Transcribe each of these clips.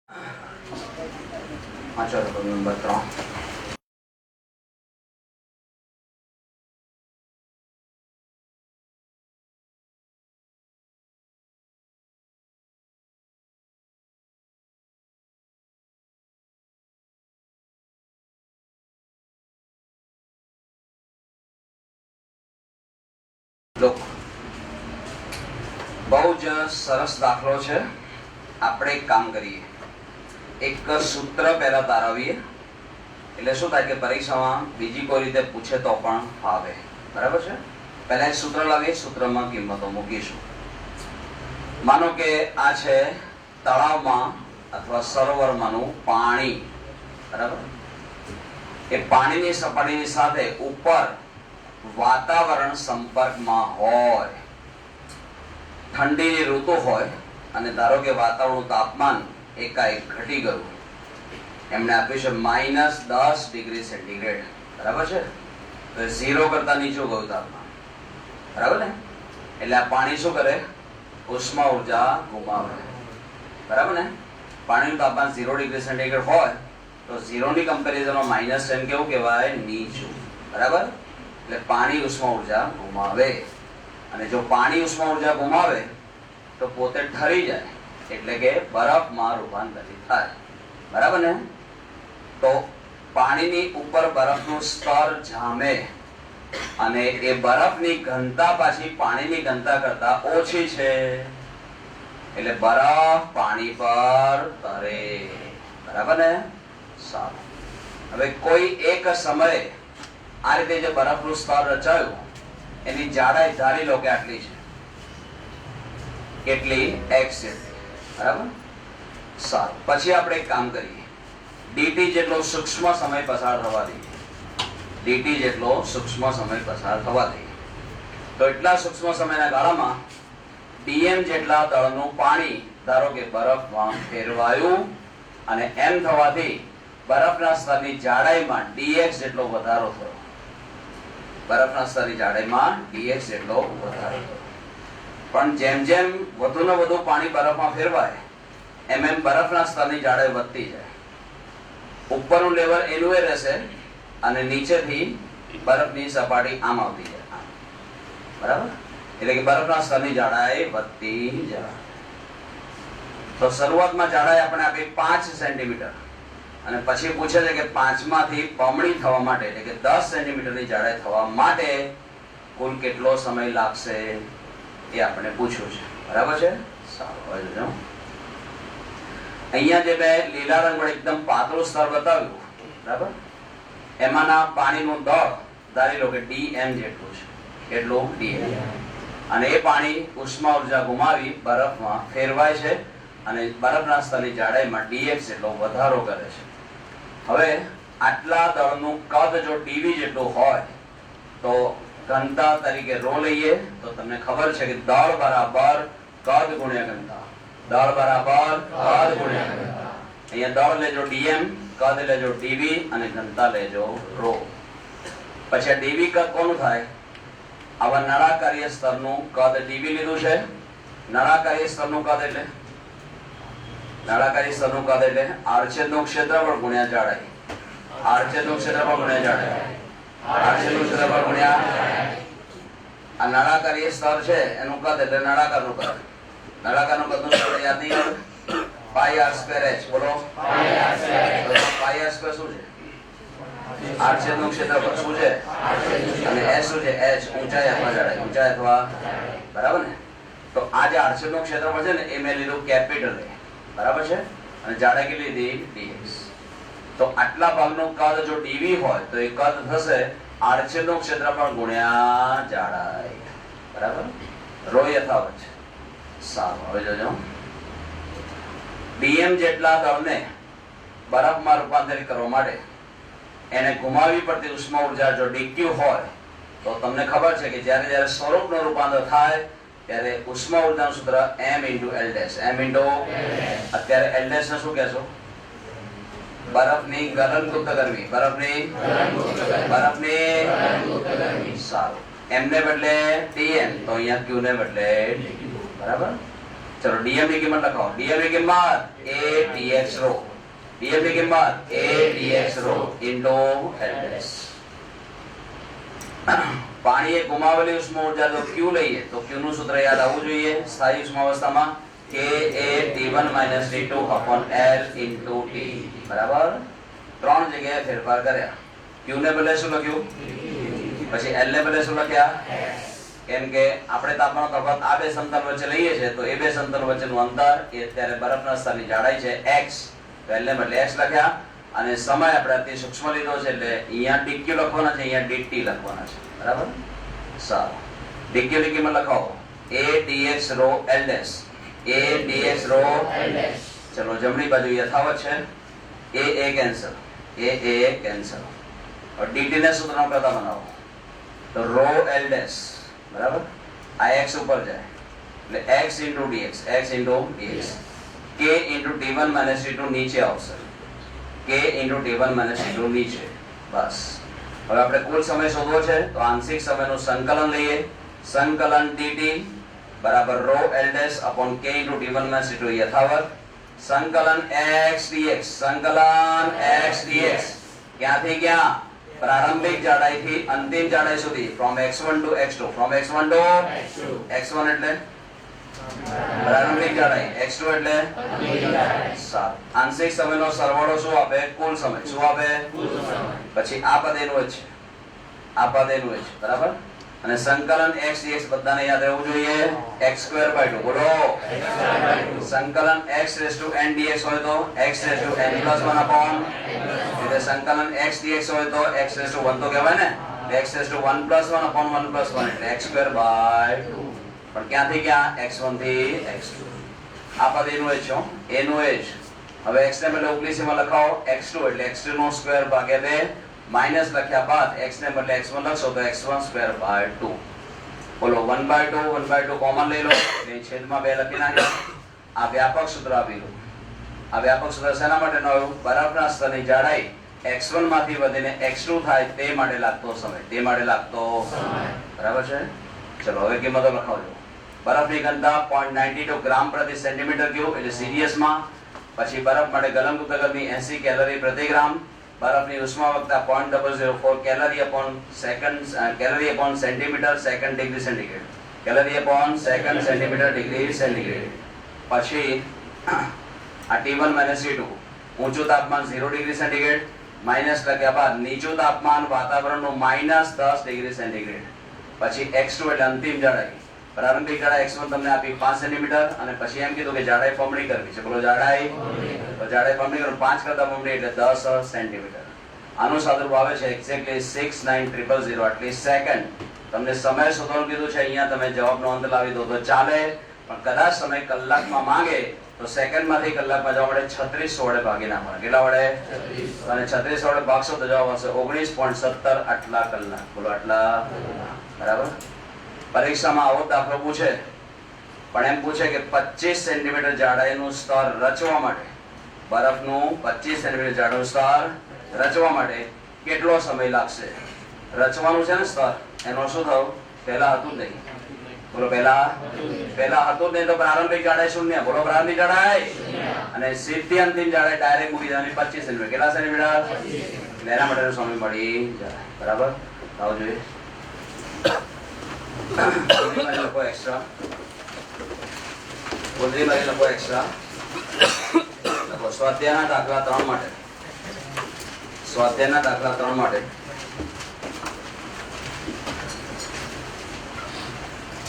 ચલો નંબર 3. બહુ જ સરસ દાખલો છે. આપણે એક કામ કરીએ, એક સૂત્ર પહેલા તારવીએ, એટલે શું થાય કે પરીક્ષામાં બીજી કોઈ રીતે પૂછે તો પણ ફાવે. બરાબર છે? પહેલા એક સૂત્ર લાવીએ, સૂત્રમાં કિંમતો મૂકીશું. માનો કે આ છે તળાવમાં અથવા સરોવરમાંનું પાણી. બરાબર? એ પાણીની સપાટીની સાથે ઉપર વાતાવરણ સંપર્કમાં હોય, ઠંડીની ઋતુ હોય અને ધારો કે વાતાવરણનું તાપમાન એકાએક ઘટી ગયું, એમણે આપ્યું છે -10 ડિગ્રી સેન્ટીગ્રેડ. બરાબર છે? તો 0 કરતા નીચું ગયું તાપમાન. બરાબર ને? એટલે આ પાણી શું કરે? ઉષ્મા ઉર્જા ગુમાવે. બરાબર ને? પાણીનું તાપમાન 0 ડિગ્રી સેન્ટીગ્રેડ હોય તો 0 ની કમ્પેરિઝનમાં -10 કેવું કહેવાય? નીચું. બરાબર? એટલે પાણી ઉષ્મા ઉર્જા ગુમાવે. અને જો પાણી ઉષ્મા ઉર્જા ગુમાવે તો પોતે ઠરી જાય, એટલે કે બરફમાં રૂપાંતરિત થાય. બરાબર ને? તો પાણીની ઉપર બરફનું સ્તર જામે અને એ બરફની ઘનતા પાછી પાણીની ઘનતા કરતા ઓછી છે, એટલે બરફ પાણી પર તરે. બરાબર ને? સારું. હવે કોઈ એક સમયે આ રીતે જે બરફનું સ્તર રચાયું એની જાડાઈ ધારી લો કે આટલી છે. કેટલી? x જેટલી. બરાબર? સારું. પછી આપણે એક કામ કરીએ, dt જેટલો સૂક્ષ્મ સમય પસાર થવા દઈએ. dt જેટલો સૂક્ષ્મ સમય પસાર થવા દઈએ તો એટલા સૂક્ષ્મ સમયના ગાળામાં dm જેટલા દળનું પાણી ધારો કે બરફમાં ફેરવાયું, અને એમ થવાથી બરફના સ્તરની જાડાઈમાં dx જેટલો વધારો થયો. બરફના સ્તરની જાડાઈમાં dx જેટલો વધારો થયો. પણ જેમ જેમ વધુ ને વધુ પાણી બરફમાં ફેરવાય એમ એમ બરફના સ્તરની જાડાઈ વધતી જાય. ઉપરનું લેવલ એનું એ રહેશે અને નીચેથી બરફની સપાટી આમ આવતી જાય. બરાબર? એટલે કે બરફના સ્તરની જાડાઈ વધતી જાય. તો શરૂઆતમાં જાડાઈ આપણે આપી 5 સેન્ટીમીટર, અને પછી પૂછે છે કે 5 માંથી બમણી થવા માટે, એટલે કે 10 સેન્ટીમીટરની જાડાઈ થવા માટે કુલ કેટલો સમય લાગશે એ આપણે પૂછ્યું છે. બરાબર છે? સારું. હવે જોજો, અહીંયા જે મેં લીલા રંગ વડે એકદમ પાતળું સ્તર બતાવ્યું, બરાબર, એમાંના પાણીનું દળ ધારી લો કે dm જેટલું છે. કેટલું? dm. અને એ પાણી ઉષ્મા ઉર્જા ગુમાવી બરફમાં ફેરવાય છે અને બરફના સ્તરની જાડાઈમાં dx જેટલો વધારો કરે છે. હવે આટલા દળનું કદ જો dv જેટલું હોય તો ઘનતા તરીકે ρ લઈએ તો તમને ખબર છે કે દળ બરાબર કદ ગુણ્યા ઘનતા. દળ બરાબર કદ ગુણ્યા ઘનતા. અહીંયા દળ લેજો dm, કદ લેજો dv અને ઘનતા લેજો ρ. પછી આ dv કદ કોનું થાય? આવા નળાકારીય સ્તરનું કદ dv લીધું છે. નળાકારીય સ્તરનું કદ એટલે આડછેદનું ક્ષેત્રફળ ગુણ્યા જાડાઈ. આડછેદનું ક્ષેત્રફળ ગુણ્યા જાડાઈ. આડછેદનું ક્ષેત્રફળ ગુણ્યા આ નળાકારીય સ્તર છે એનું કદ એટલે નળાકારનું કદ. નળાકારનું કદનું સૂત્ર યાદ નહીં આવે? πr²h. બોલો. πr² શું છે? આડછેદનું ક્ષેત્રફળ શું છે? અને h શું છે? h ઊંચાઈ અથવા જાડાઈ. ઊંચાઈ અથવા, બરાબર ને? તો આ જે આડછેદનું ક્ષેત્રફળ છે ને એ મેં લીધું કેપિટલ A. બરાબર છે? અને જાડાઈ કેટલી લીધી? dx. તો આટલા ભાગનું કદ જો dv હોય તો એ કદ થશે આડછેદનું ક્ષેત્રફળ ગુણ્યા જાડાઈ. બરાબર? ρ યથાવત છે. સારું. હવે જોજો, dm જેટલા દળને બરફમાં રૂપાંતરિત કરવા માટે એને ગુમાવવી પડતી ઉષ્મા ઉર્જા જો dq હોય તો તમને ખબર છે કે જ્યારે જ્યારે સ્વરૂપનું રૂપાંતર થાય ત્યારે ઉષ્મા ઉર્જાનું સૂત્ર m × l ડેશ. m × અત્યારે l ડેશ ને શું કહેશો? બરફની ગલનયુક્ત ગરમી. બરફની સારું. m ને બદલે tm તો અહીંયા q ને બદલે dq. બરાબર? चलो डीएम की कीमत लखाओ। डीएम की कीमत ए टीएक्स रो, डीएम की कीमत ए टीएक्स रो इनटू एलएस। पानी एक गुमावेली उष्मा ऊर्जा जो क्यू લઈએ તો ક્યુ નું સૂત્ર યાદ આવવું જોઈએ। સ્થાયી ઉષ્માવસ્થામાં K A T1 - T2 upon L into T બરાબર। ત્રણ જગ્યાએ ફેરફાર કર્યા। Q ને બદલે શું લખ્યું, પછી L ને બદલે શું લખ્યા, કેમ કે આપણે તાપમાનનો તફાવત આ બે સમતલ વચ્ચે લઈએ છે તો એ બે સમતલ વચ્ચેનું અંતર એ અત્યારે બરફના સ્તરની જાડાઈ છે x, તો L ને બદલે x લખ્યા અને સમય આપણે અતિ સૂક્ષ્મ લીધો છે એટલે અહીંયા dq લખવાના છે, અહીંયા dt લખવાના છે બરાબર। સારું, dq ની કિંમત લખાવો a dx રો l ડેશ, a dx રો l ડેશ। ચલો જમણી બાજુ યથાવત છે, a કેન્સલ, a કેન્સલ और dt ને સૂત્રનો કરતા બનાવો તો રો l ડેશ બરાબર। આ x ઉપર જાય એટલે x * dx, x * dx, k * t1 - t2 નીચે આવશે, k * t1 - t2 નીચે। બસ હવે આપણે કુલ સમય શોધવો છે તો આંશિક સમયનું સંકલન લઈએ। સંકલન dt બરાબર રો l dash upon k * t1 - t2 યથાવત, સંકલન x dx, સંકલન x dx ક્યાંથી ક્યાં, પ્રારંભિક જાડાઈથી અંતિમ જાડાઈ સુધી, from x1 to x2, from x1 to x1 એટલે પ્રારંભિક જાડાઈ, x2 એટલે સાત। આંશિક સમયનો સરવાળો શું આપે, કુલ સમય શું આપે, પછી આ પદ એનું જ છે, આ પદ એનું જ બરાબર। અને સંકલન x dx બધાને યાદ રહેવું જોઈએ, x²/2 બોલો, સંકલન x raised to n dx હોય તો x raised to n + 1 upon, એટલે સંકલન x dx હોય તો x raised to 1 તો કહેવાય ને, x raised to 1 + 1 upon 1 + 1 એટલે x²/2। પણ ક્યાંથી ક્યાં, x1 થી x2, આ પદ એનું જ છે, એનું જ। હવે x ને બદલે ઉપલી સીમા લખાવો x2 એટલે x2 નો સ્ક્વેર ભાગ્યા 2 માઈનસ લખ્યા બાદ x ને બદલે x1 લખશો તો x1²/2 બોલો। 1/2 1/2 કોમન લઈ લો એટલે છેદમાં 2 લખી નાખ્યા। આ વ્યાપક સૂત્ર આપી દો। આ વ્યાપક સૂત્ર શેના માટે આવ્યું, બરફના સ્તરની જાડાઈ x1 માંથી વધીને x2 થાય તે માટે લાગતો સમય, તે માટે લાગતો બરાબર છે। ચલો હવે કિંમતો લખાવજો। બરફની ઘનતા 0.92 ગ્રામ પ્રતિ સેન્ટીમીટર ક્યુબ એટલે સીરીયસમાં, પછી બરફ માટે ગલનયુક્ત ગરમી 80 કેલરી પ્રતિ ગ્રામ, બરફની ઉષ્માવકતા 0.004 calorie upon centimetre second degree centigrade, calorie upon second centimetre degree centigrade. પછી આ T1 - T2 ઊંચું તાપમાન 0 ડિગ્રી સેન્ટીગ્રેડ, માઈનસ લખ્યા બાદ નીચું તાપમાન વાતાવરણનું -10 ડિગ્રી સેન્ટીગ્રેડ। પછી x2 એટલે અંતિમ જાડાઈ, પ્રારંભિક જાડાઈ x1 તમને આપી 5 સેન્ટીમીટર અને પછી એમ કીધું કે જાડાઈ બમણી કરવી છે, બોલો જાડાઈ, તો જાડાઈ બમણી કરો 5 કરતા બમણી એટલે 10 સેન્ટીમીટર। આનું સાદુરૂપ આવે છે એક્ઝેક્ટલી 69000 આટલી સેકન્ડ। તમને સમય શોધવાનું કીધું છે, અહીંયા તમે જવાબનો અંત લાવી દો તો ચાલે, પણ કદાચ સમય કલાકમાં માંગે તો સેકન્ડમાંથી કલાકમાં જવા માટે 36 વડે ભાગી નાખવાના, કેટલા વડે, અને 36 વડે ભાગશો તો જવાબ આવશે 19.17 આટલા કલાક, બોલો આટલા બરાબર। પરીક્ષામાં આવો દાખલો પૂછે પણ એમ પૂછે કે 25 સેન્ટીમીટર જાડાઈનું સ્તર રચવા માટે, બરફનું 25 સેન્ટીમીટર જાડાઈનું સ્તર રચવા માટે કેટલો સમય લાગશે। રચવાનું છે ને સ્તર, એનો શું થયું, પહેલા હતું જ નહીં, બોલો પહેલા હતું જ નહીં તો પ્રારંભિક જાડાઈ શૂન્ય, બોલો પ્રારંભિક જાડાઈ, અને સીધી અંતિમ જાડાઈ ડાયરેક્ટ મૂકી દેવાની 25 સેન્ટીમીટર, કેટલા સેન્ટીમીટર, એના માટેનો સમય મળી જાય બરાબર। આવો જોઈએ લખો એક્સ્ટ્રા, બોલરી બાજુ લખો એક્સ્ટ્રા લખો। સ્વાધ્યાયના દાખલા 3 માટે, સ્વાધ્યાયના દાખલા 3 માટે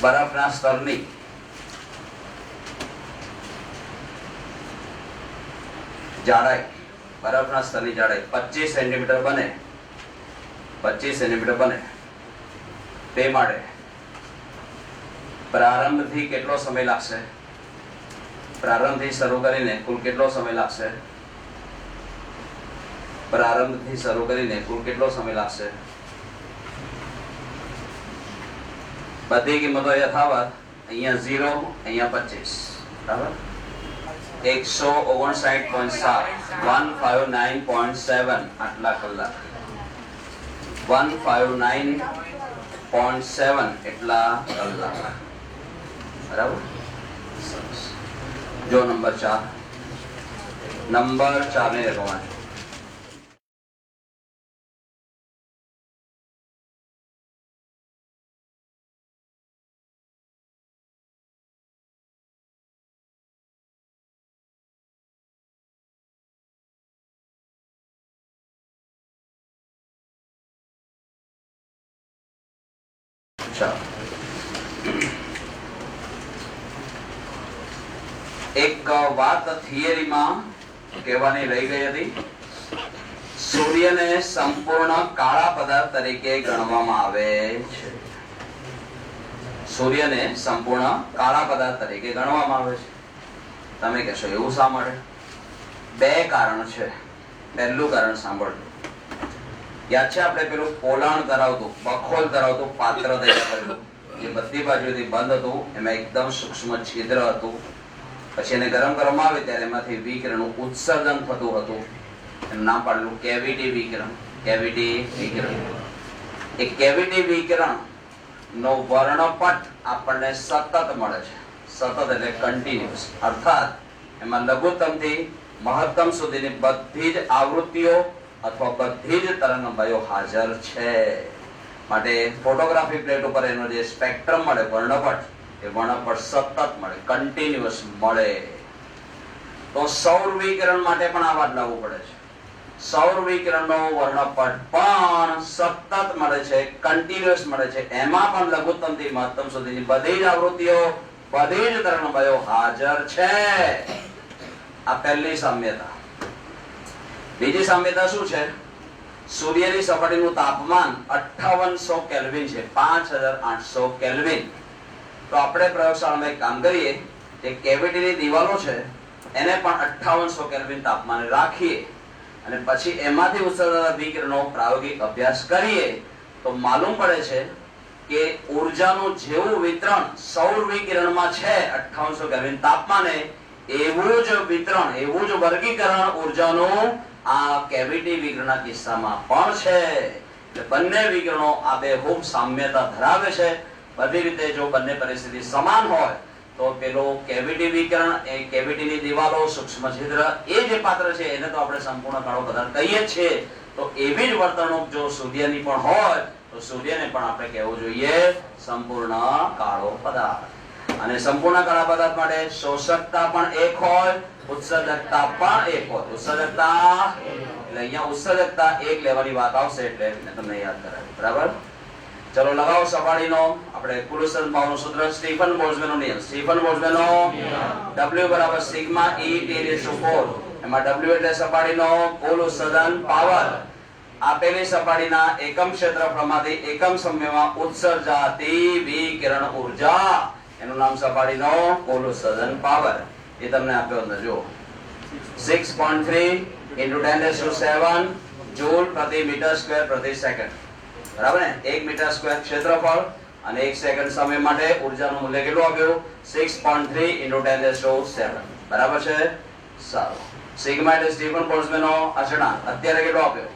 બરફના સ્તરની જાડાઈ, બરફના સ્તરની જાડાઈ 25 સેન્ટીમીટર બને, 25 સેન્ટીમીટર બને તે માટે પ્રારંભથી કેટલો સમય લાગશે, પ્રારંભથી શરૂ કરીને કુલ કેટલો સમય લાગશે, પ્રારંભથી શરૂ કરીને કુલ કેટલો સમય લાગશે। બધી કિંમતો યથાવત, અહીંયા 0 અહીંયા 25 બરાબર। 159.7 159.7 આટલા કલાક, 159.7 એટલા કલાક બરાબર। સરસ। जो नंबर 4 ने લખવાનું. एक વાત થિયરીમાં કહેવાની રહી ગઈ હતી. સૂર્યને સંપૂર્ણ કાળા પદાર્થ તરીકે ગણવામાં આવે છે. સૂર્યને સંપૂર્ણ કાળા પદાર્થ તરીકે ગણવામાં આવે છે. તમે કહેશો એવું શા માટે? બે કારણ છે. પહેલું કારણ સાંભળજો. યાદ છે આપણે પેલું પોલાણ ધરાવતું, બખોલ ધરાવતું પાત્ર તૈયાર કરેલું, જે બધી બાજુથી બંધ હતું, એમાં એકદમ સૂક્ષ્મ છિદ્ર હતું. પછી એને ગરમ કરવામાં આવે ત્યારે એમાંથી વિકિરણનું ઉત્સર્જન થતું હતું. એનું નામ પાડેલું કેવિટી વિકિરણ. કેવિટી વિકિરણ. એ કેવિટી વિકિરણ નો વર્ણપટ આપણને સતત મળે છે. સતત એટલે કન્ટિન્યુઅસ, અર્થાત એમાં લઘુત્તમથી મહત્તમ સુધીની બધી જ આવૃત્તિઓ અથવા બધી જ તરંગલંબાઈઓ હાજર છે. માટે ફોટોગ્રાફી પ્લેટ ઉપર એનો જે સ્પેક્ટ્રમ મળે, વર્ણપટ, એ વર્ણપટ સતત મળે, કન્ટિન્યુઅસ મળે. તો સૌર વિકિરણ માટે પણ આ વાત લાગુ પડે છે. સૌર વિકિરણનો વર્ણપટ પણ સતત મળે છે, કન્ટિન્યુઅસ મળે છે. એમાં પણ લઘુત્તમથી મહત્તમ સુધીની બધી જ આવૃત્તિઓ, બધી જ તરંગલંબાઈઓ હાજર છે. આ પહેલી સામ્યતા. બીજી સામ્યતા શું છે? સૂર્યની સપાટીનું તાપમાન 5800 કેલ્વિન છે, 5800 કેલ્વિન. તો આપણે પ્રયોગશાળામાં એક કામ કરીએ, જે કેવિટીની દિવાલો છે એને પણ 5800 કેલ્વિન તાપમાને રાખીએ અને પછી એમાંથી ઉત્સર્જતા વિકિરણનો પ્રાયોગિક અભ્યાસ કરીએ તો માલુમ પડે છે કે ઊર્જાનું જેવું વિતરણ સૌર વિકિરણમાં છે 5800 કેલ્વિન તાપમાને, એવું જ વિતરણ, એવું જ વર્ગીકરણ ઊર્જાનું આ કેવિટી વિકિરણના કિસ્સામાં પણ છે. એટલે બંને વિકિરણો આબેહૂબ સામ્યતા ધરાવે છે. બધી રીતે જો બંને પરિસ્થિતિ સમાન હોય તો પેલો કેવિટી વિકિરણ, એ કેવિટીની દિવાલો, સૂક્ષ્મ છિદ્ર, એ જે પાત્ર છે એને તો આપણે સંપૂર્ણ કાળો પદાર્થ કહીએ છીએ. તો એવી જ વર્તણૂક જો સૂર્યની પણ હોય તો સૂર્યને પણ આપણે કહેવું જોઈએ સંપૂર્ણ કાળો પદાર્થ. અને સંપૂર્ણ કાળા પદાર્થ માટે શોષકતા પણ એક હોય, ઉત્સર્જકતા પણ એક હોય. ઉત્સર્જકતા એટલે અહીંયા ઉત્સર્જકતા એક લેવાની વાત આવશે એટલે મેં તમને યાદ કરાવ્યું. બરાબર? ચલો લગાવો સપાટીનો આપણે કુલ ઉત્સર્જન પાવરનું સૂત્ર, સ્ટીફન બોલ્ટ્ઝમેનનો નિયમ. સ્ટીફન બોલ્ટ્ઝમેનનો W બરાબર સિગ્મા E/T⁴. એમાં W એટલે સપાટીનો કુલ ઉત્સર્જન પાવર. આપેલી સપાટીના એકમ ક્ષેત્રફળમાંથી એકમ સમયમાં ઉત્સર્જાતી વિકિરણ ઊર્જા, એનું નામ સપાટીનો કુલ ઉત્સર્જન પાવર. એ તમને આપ્યો અંદર જો 6.3 × 10⁷ જૂલ પ્રતિ મીટર સ્ક્વેર પ્રતિ સેકન્ડ. બરાબર ને? 1 મીટર સ્ક્વેર ક્ષેત્રફળ અને 1 સેકન્ડ સમય માટે ઊર્જાનું મૂલ્ય કેટલું આપ્યું? 6.3 × 10⁷. બરાબર છે? સારું. સિગ્મા એટલે સ્ટીફન બોલ્ટ્ઝમેનનો અચળાંક અત્યારે કેટલો આપ્યો?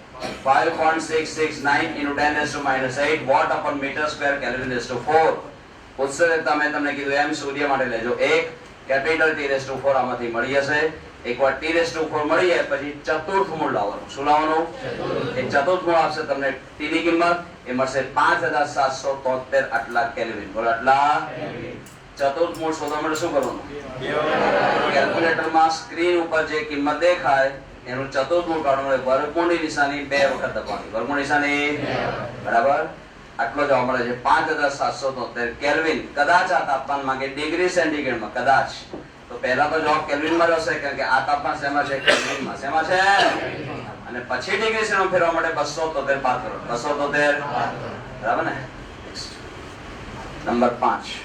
5.669 × 10⁻⁸ વોટ/મીટર સ્ક્વેર કેલ્વિન/4. ઉત્સર્જકતા મેં તમને કીધું એમ સૂર્ય માટે લેજો 1 કેપિટલ T⁴ આમાંથી મળી જશે. એકવાર T⁴ મળી જાય પછી ચતુર્થ મૂળ લાવવાનું. શું લાવવાનું? એ ચતુર્થ મૂળ આપશે તમને T ની કિંમત, એ મળશે 5773 આટલા કેલ્વિન. બોલો આટલા. ચતુર્થ મૂળ શોધવા માટે શું કરવાનું? કેલ્ક્યુલેટરમાં સ્ક્રીન ઉપર જે કિંમત દેખાય એનું ચતુર્થ મૂળ કાઢવાનું. વર્ગમૂળની નિશાની 2 વખત દબાવવાની. વર્ગમૂળ નિશાની બરાબર. આટલો જવાબ મળે છે 5773 કેલ્વિન. કદાચ આ તાપમાન માંગે ડિગ્રી સેન્ટીગ્રેડમાં, કદાચ. તો પહેલા તો જવાબ કેલ્વિનમાં જ હશે, કારણ કે આ તાપમાન શેમાં છે? કેલ્વિનમાં. શેમાં છે? અને પછી ડિગ્રી સેન્ટીગ્રેડ ફેરવા માટે 273 બાદ કરો. 273 બરાબર ને? નંબર 5.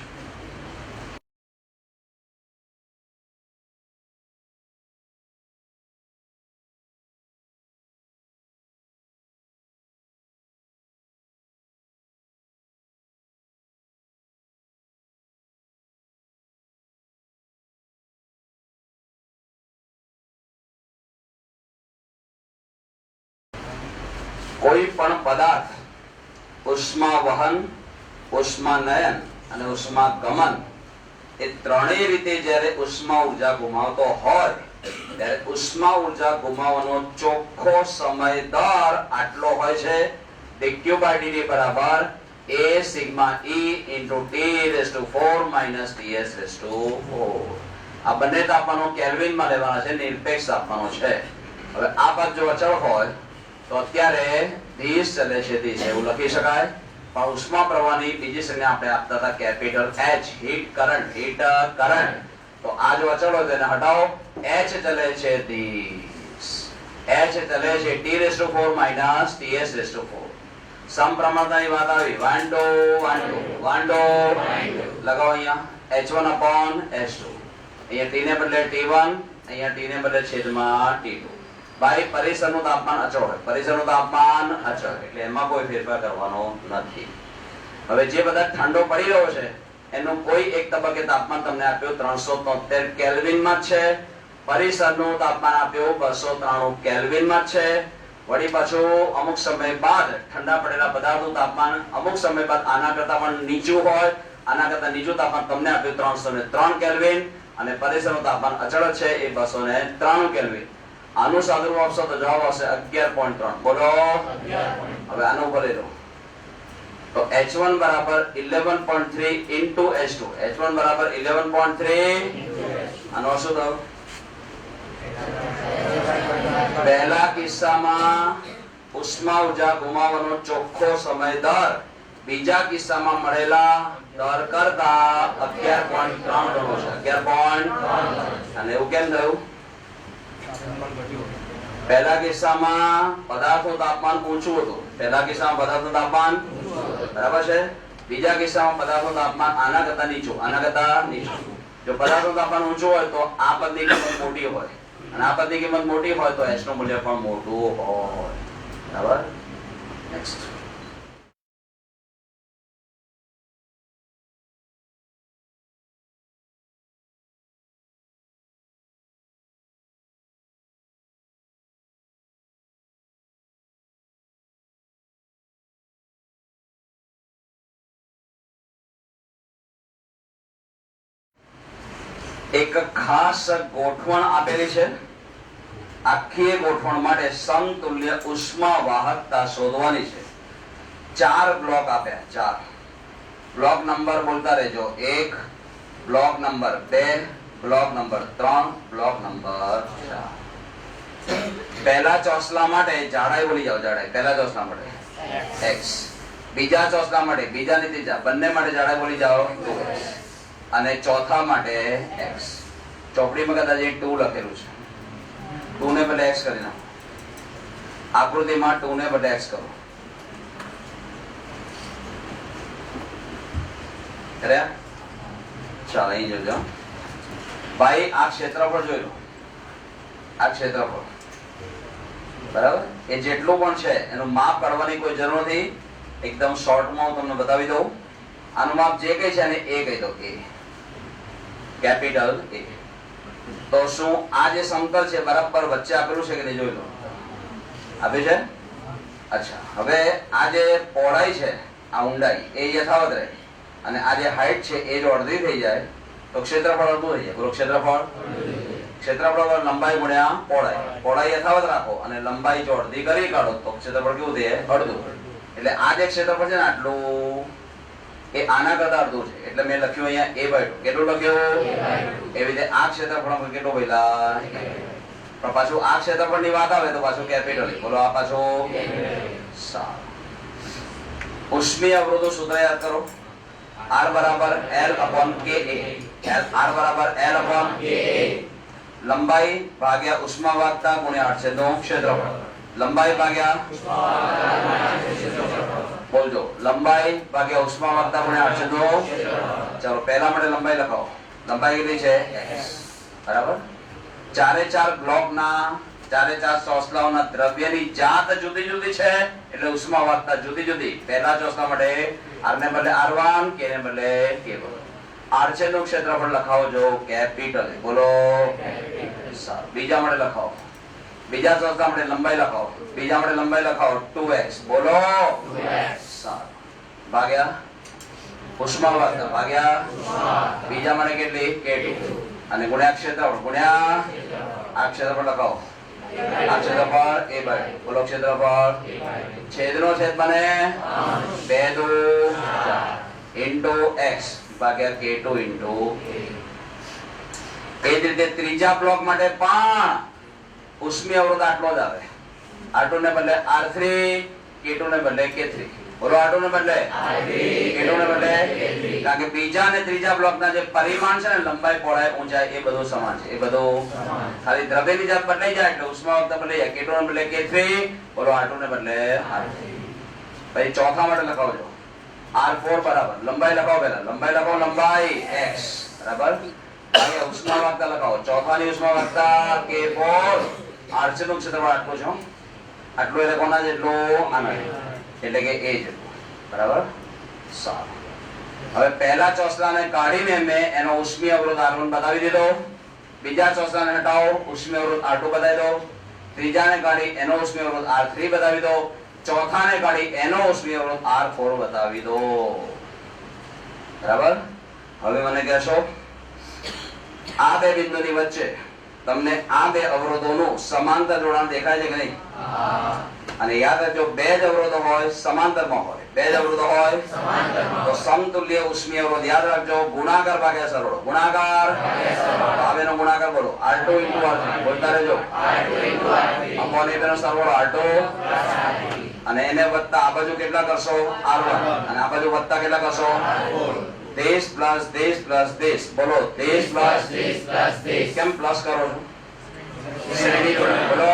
કોઈ પણ પદાર્થ ઉષ્મા વહન, ઉષ્મા નયન અને ઉષ્મા ગમન એ ત્રણેય રીતે જ્યારે ઉષ્મા ઉર્જા ગુમાવતો હોય ત્યારે ઉષ્મા ઉર્જા ગુમાવવાનો ચોખ્ખો સમય દર આટલો હોય છે. q by dt બરાબર a sigma e into t raised to 4 minus ts raised to 4. આ બંને તાપમાનો કેલ્વિનમાં લેવાના છે, નિરપેક્ષ તાપમાનો છે. હવે આ બાદ જો અચળ હોય તો અત્યારે 30 ચલે છે 30 એવું લખી શકાય. પણ ઉષ્મા પ્રવાહની બીજી સંજ્ઞા આપણે આપતા હતા કેપિટલ H, હીટ કરંટ. તો આ જો અચળ હોય તેને હટાવો. H ચલે છે 30, H ચલે છે t raised to 4 minus ts raised to 4. સમપ્રમાણતાની વાત આવી. વાંડો લગાવો અહીંયા H1 upon H2. અહીંયા t ને બદલે T1, અહીંયા t ને બદલે છેદમાં T2. ભાઈ પરિસરનું તાપમાન અચળ હોય, પરિસરનું તાપમાન અચળ એટલે એમાં કોઈ ફેરફાર કરવાનો નથી. હવે જે બધા ઠંડો પડી રહ્યો છે એનું કોઈ એક તબક્કે તાપમાન તમને આપ્યું 373 કેલ્વિનમાં છે. પરિસરનું તાપમાન આપ્યું 293 કેલ્વિનમાં છે. વળી પાછું અમુક સમય બાદ ઠંડા પડેલા પદાર્થનું તાપમાન અમુક સમય બાદ આના કરતા પણ નીચું હોય. આના કરતા નીચું તાપમાન તમને આપ્યું 303 કેલ્વિન અને પરિસરનું તાપમાન અચળ છે એ 293 કેલ્વિન. આનું સાદુરૂપ આપશો તો જવાબ આવશે 11.3. બોલો 11. હવે આનું ભરી દો તો H1 બરાબર 11.3 into H2. H1 બરાબર 11.3 આનો શું થયું? પહેલા કિસ્સામાં ઉષ્મા ઉર્જા ગુમાવવાનો ચોખ્ખો સમય દર બીજા કિસ્સામાં મળેલા દર કરતા 11.3 ગણો છે. 11. અને એવું કેમ થયું? પહેલા કિસ્સામાં પદાર્થનું તાપમાન ઊંચું હતું. પહેલા કિસ્સામાં પદાર્થનું તાપમાન બરાબર છે. બીજા કિસ્સામાં પદાર્થનું તાપમાન આના કરતા નીચું, આના કરતા નીચું. જો પદાર્થનું તાપમાન ઊંચું હોય તો આ પદની કિંમત મોટી હોય અને આ પદની કિંમત મોટી હોય તો h નું મૂલ્ય પણ મોટું હોય. બરાબર. નેક્સ્ટ. એક ખાસ ગોઠવણ આપેલી છે. આખી ગોઠવણ માટે સમતુલ્ય ઉષ્મા વાહકતા શોધવાની છે. 4 બ્લોક આપ્યા. 4 બ્લોક નંબર બોલતા રહેજો. 1, block number 2, block number 3, block number 4. પહેલા ચોસલા માટે જાડાઈ બોલી જાઓ. જાડાઈ પહેલા ચોસલા માટે x, બીજા ચોસલા માટે બીજા ની ત્રીજા બંને માટે જાડાઈ બોલી જાઓ 2x અને ચોથા માટે x. ચોપડીમાં કદાચ 2 લખેલું છે. 2 ને બદલે x કરી નાખો. આકૃતિમાં 2 ને બદલે x કરો. કર્યા? ચાલો અહીં જોજો ભાઈ. આ ક્ષેત્રફળ જોઈ લો. આ ક્ષેત્રફળ બરાબર એ જેટલું પણ છે એનું માપ કાઢવાની કોઈ જરૂર નથી. એકદમ શોર્ટમાં હું તમને બતાવી દઉં. આનું માપ જે કઈ છે એને a કહી દો. a capital A. તો શું આ જે સમતલ છે બરાબર વચ્ચે આપેલું છે કે નહીં જોઈ લો. આપે છે. અચ્છા, હવે આ જે પહોળાઈ છે આ ઊંડાઈ એ યથાવત રહે અને આ જે હાઈટ છે એ જો અડધી થઈ જાય તો ક્ષેત્રફળ અડધું થઈ જાય. બોલો ક્ષેત્રફળ. ક્ષેત્રફળ લંબાઈ ગુણ્યા પહોળાઈ. પહોળાઈ યથાવત રાખો અને લંબાઈ જો અડધી કરી કાઢો તો ક્ષેત્રફળ કેવું થાય? અડધું. એટલે આ જે ક્ષેત્રફળ છે ને આટલું એ આના કરતા અડધું છે એટલે મેં લખ્યું અહીંયા a/2. કેટલું લખ્યું? એવી રીતે આ ક્ષેત્રફળ કેટલું પહેલા પણ પાછું આ ક્ષેત્રફળની વાત આવે તો પાછું કેપિટલ. બોલો આ પાછું. સારું. ઉષ્મીય અવરોધો સૂત્ર યાદ કરો. R બરાબર L upon Ka. R બરાબર L upon Ka. લંબાઈ ભાગ્યા ઉષ્મા વાહકતા ગુણ્યા 8 નું ક્ષેત્રફળ. લંબાઈ ભાગ્યા બોલજો. લંબાઈ ભાગ્યા ઉષ્મા વાહકતા ગુણ્યા 8 નું. ચાલો પહેલા માટે લંબાઈ લખાવો. લંબાઈ કેટલી છે? x. બરાબર. ચારે ચાર બ્લોકના ચારે ચાર ચોસલાઓના દ્રવ્યની જાત જુદી જુદી છે એટલે ઉષ્મા વાહકતા જુદી જુદી. પહેલા ચોસલા માટે r ને બદલે r1, k ને બદલે k1. r છે નું ક્ષેત્રફળ લખાવો જો કેપિટલ. બોલો. સારું. બીજા માટે લખાવો. બીજા ચોસલા માટે લંબાઈ લખાવો. બીજા માટે લંબાઈ લખાવો 2x. બોલો 2x. સારું. ભાગ્યા ઉષ્માવાહકતા ભાગ્યા બીજા મને કેટલી K2 અને ગુણ્યા ક્ષેત્રફળ ગુણ્યા આ ક્ષેત્રફળ લખાવો આ ક્ષેત્રફળ A/2 બોલો ક્ષેત્રફળ છેદનો છેદ મને 2 દુ 4 ઇન્ટુ x ભાગ્યા K2 ઇન્ટુ એ જ રીતે ત્રીજા બ્લોક માટે પણ ઉષ્મીય અવરોધ આટલો જ આવે R2 ને બદલે R3 K2 ને બદલે K3 બોલો R2 ને બદલે K2 ને બદલે કારણ કે બીજા અને ત્રીજા બ્લોકના જે પરિમાણ છે ને લંબાઈ પહોળાઈ ઊંચાઈ એ બધું સમાન છે એ બધું ખાલી દ્રવ્યની જાત બદલાઈ જાય એટલે ઉષ્માવાહકતા બદલાઈ જાય K2 ને બદલે K3 બોલો R2 ને બદલે R3 પછી ચોથા માટે લખાવજો R4 બરાબર લંબાઈ લખાવો પહેલા લંબાઈ લખાવો લંબાઈ x બરાબર હવે ઉષ્માવાહકતા લખાવો ચોથાની ઉષ્માવાહકતા K4 R6 નું ક્ષેત્રફળ આટલું છે આટલું એટલે કોના જેટલું આના એટલે કે a જેટલું બરાબર સારું હવે પહેલા ચોસલાને કાઢીને મેં એનો ઉષ્મીય અવરોધ R1 બતાવી દીધો બીજા ચોસલાને હટાવો ઉષ્મીય અવરોધ R2 બતાવી દો ત્રીજાને કાઢી એનો ઉષ્મીય અવરોધ R3 બતાવી દો ચોથાને કાઢી એનો ઉષ્મીય અવરોધ R4 બતાવી દો બરાબર હવે મને કહેશો આ બે બિંદુની વચ્ચે તમને આ બે અવરોધોનું સમાંતર જોડાણ દેખાય છે કે નહીં અને યાદ રાખજો બે જ અવરોધો હોય સમાંતરમાં હોય બે જ અવરોધો હોય તો સમતુલ્ય ઉષ્મીય અવરોધ યાદ રાખજો ગુણાકાર ભાગ્યા સરવાળો ગુણાકાર આવેનો ગુણાકાર બોલો R2 * R3 બોલતા રહેજો અપોન એ બેનો સરવાળો R2 અને એને વત્તા આ બાજુ કેટલા કરશો R1 અને આ બાજુ વત્તા કેટલા કરશો દેશ પ્લસ દેશ પ્લસ દેશ બોલો દેશ પ્લસ દેશ કેમ પ્લસ કરો છો શ્રેણી જોડાણ બોલો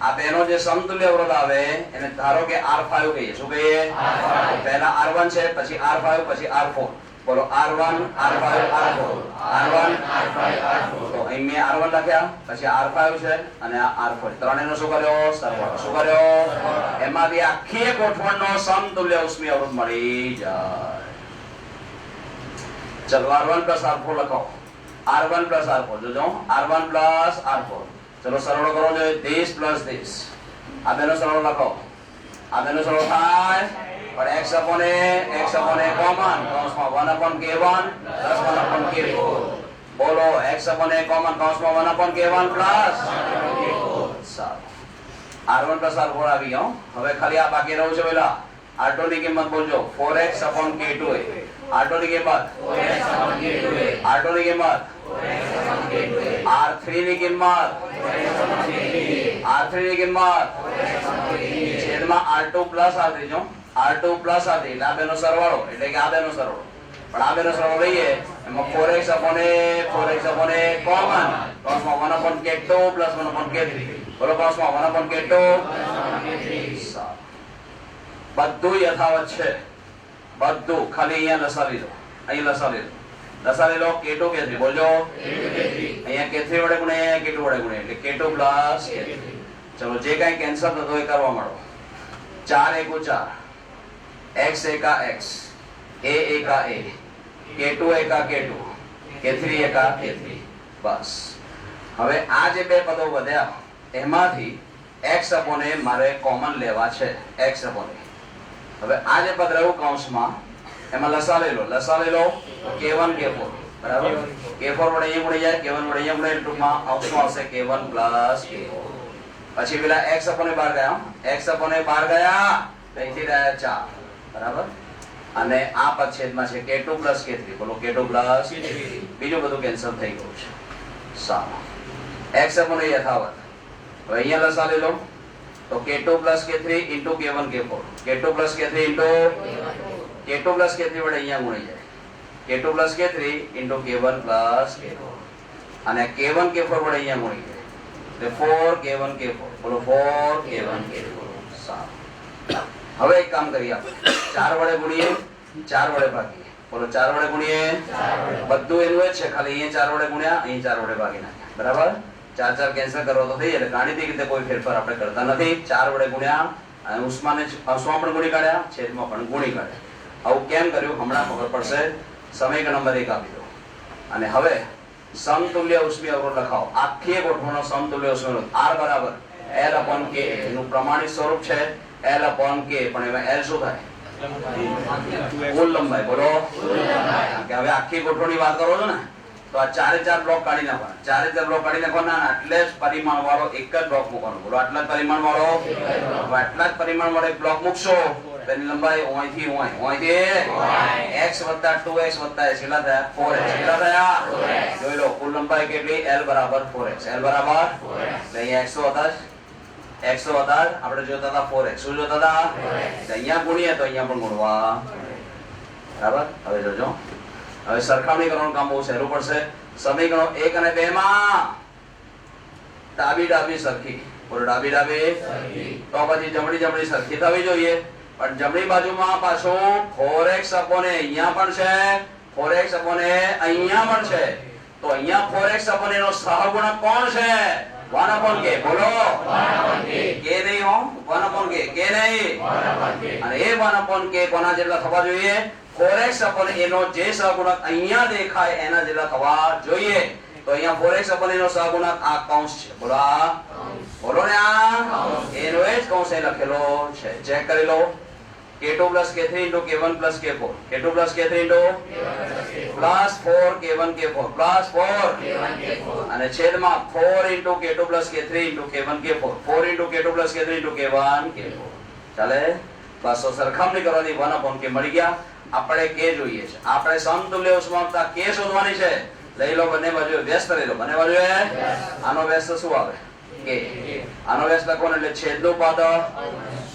આ બેનો જે સમતુલ્ય અવરોધ આવે એને ધારો કે R5 કહીએ શું કહીએ પહેલા R1 છે પછી R5 પછી R4 બોલો R1 R5 R4 R1 R5 R4 તો અહીં મેં R1 લખ્યા પછી R5 છે અને આ R4 ત્રણેયનો શું કર્યો સરવાળો શું કર્યો એમાંથી આખી ગોઠવણનો સમતુલ્ય ઉષ્મીય અવરોધ મળી જાય ચલો R1 + R4 લખો R1 + R4 જોજો R1 + R4 ચલો સરળ કરો જો દેશ પ્લસ દેશ આ બેનો સરળ લખો આ બેનો સરળ થાય પણ x upon a કોમન કૌંસમાં 1/k1 + 1/k4 બોલો x upon a કોમન કૌંસમાં 1/k1 + સારું R1 + R4 આવી ગયો હવે ખાલી આ બાકી રહ્યું છે પેલા R2 ની કિંમત બોલજો 4x upon k2 R2 ની કિંમત 4x upon k2 R2 ની કિંમત 4x upon k2 R3 ની કિંમત R3 ની કિંમત છેદમાં R2 + R3 જો R2 + R3 એટલે આ બેનો સરવાળો એટલે કે આ બેનો સરવાળો પણ આ બેનો સરવાળો લઈએ એમાં 4x upon a કોમન કૌંસમાં 1/k2 + 1/k3 બોલો કૌંસમાં 1/k2 બધું યથાવત છે બધું ખાલી અહીંયા લસાવી દો અહીં લસાવી દો લસાવી લો K2 K3 બોલજો અહીંયા K3 વડે ગુણે K2 વડે ગુણે એટલે K2 + K3 ચલો જે કાંઈ કેન્સલ થતો એ કરવા માંડો 4 * 4 x * x a * a K2 * K2 K3 * K3 બસ હવે આ જે બે પદો વધ્યા એમાંથી x upon a મારે કોમન લેવા છે x upon a હવે આ જે પદ રહ્યું કૌંસમાં એમાં લસા લઈ લો K1 K4 બરાબર K4 વડે અહીંયા ગુણી જાય K1 વડે અહીંયા ગુણે ટૂંકમાં અંશમાં આવશે K1 + K4 પછી પેલા x upon a બહાર ગયા અહીંથી રહ્યા 4 બરાબર અને આ પદ છેદમાં છે K2 + K3 બોલો K2 + K3 બીજું બધું કેન્સલ થઈ ગયું છે સારું x upon a યથાવત હવે અહીંયા લસા લઈ લો તો K2 + K3 * K1 K4 K2 + K3 વડે અહીંયા ગુણી જાય K2 + K3 * K1 + K4 અને K1 K4 વડે અહીંયા ગુણી જાય એટલે 4 K1 K4 બોલો 4 K1 K4 સારું હવે એક કામ કરીએ આપણે 4 વડે ગુણીએ 4 વડે ભાગીએ બોલો 4 વડે ગુણીએ બધું એનું જ છે ખાલી અહીંયા 4 વડે ગુણ્યા અહીં 4 વડે ભાગી નાખ્યા બરાબર 4 કેન્સલ કરો તો થઈ એટલે ગાણિતિક રીતે કોઈ ફેરફાર આપણે કરતા નથી 4 વડે ગુણ્યા અને ઉષ્માને અંશમાં પણ ગુણી કાઢ્યા છેદમાં પણ ગુણી કાઢ્યા આવું કેમ કર્યું હમણાં ખબર પડશે સમીકરણ નંબર 1 આપી દો અને હવે સમતુલ્ય ઉષ્મીય અવરોધ લખાવો આખી ગોઠવણનો સમતુલ્ય ઉષ્મીય અવરોધ R = L/K એનું પ્રમાણિત સ્વરૂપ છે L/K પણ એમાં L શું થાય કુલ લંબાઈ બોલો કે હવે આખી ગોઠવણી વાત કરો છો ને તો આ ચારે ચાર બ્લોક કાઢી નાખવાના ચારે ચાર બ્લોક કાઢી નાખવાના એટલે જ પરિમાણ વાળો એક જ બ્લોક મૂકવાનો બોલો આટલા જ પરિમાણ વાળો આટલા જ પરિમાણ વાળો એક બ્લોક મૂકશો તેની લંબાઈ ઓયથી x વત્તા 2x વત્તા s કેટલા થયા 4x કેટલા થયા જોઈ લો કુલ લંબાઈ કેટલી l બરાબર 4x l બરાબર એટલે અહીંયા x તો હતા આપણે જોતા હતા 4x શું જોતા હતા અહીંયા ગુણીએ તો અહીંયા પણ ગુણવા બરાબર હવે જોજો હવે સરખામણી કરવાનું કામ બહુ સહેલું પડશે સમીકરણો 1 અને 2 માં ડાબી સરખી બોલો ડાબી સરખી તો પછી જમણી સરખી થવી જોઈએ પણ જમણી બાજુમાં પાછો 4x અપોને અહીંયા પણ છે 4x અપોને અહીંયા પણ છે તો અહીંયા 4x અપોને નો સહગુણક કોણ છે 1 upon k બોલો 1 upon k નહીં હો 1 upon k નહીં અને એ 1 upon k કોના જેટલા થવા જોઈએ 4x upon a નો જે સહગુણક અહીંયા દેખાય એના જેટલા થવા જોઈએ તો અહીંયા 4x upon a નો સહગુણક આ કૌંસ છે બોલો આ બોલો ને આ એનો એ જ કૌંસ અહીં લખેલો છે ચેક કરી લો k2 plus k3 into k1 plus k4 k2 plus k3 into plus 4 k1 k4 plus 4 અને છેદમાં 4 into k2 plus k3 into k1 k4 4 into k2 plus k3 into k1 k4 ચાલે બસ તો સરખામણી કરવાની 1 upon k મળી ગયા આપણે k જોઈએ છે આપણે સમતુલ્ય ઉષ્માવતા k શોધવાની છે લઈ લો બંને બાજુ વ્યસ્ત લઈ લો બંને બાજુ આનો વ્યસ્ત શું આવે k આનો વ્યસ્ત લખવાનો એટલે છેદનું પદ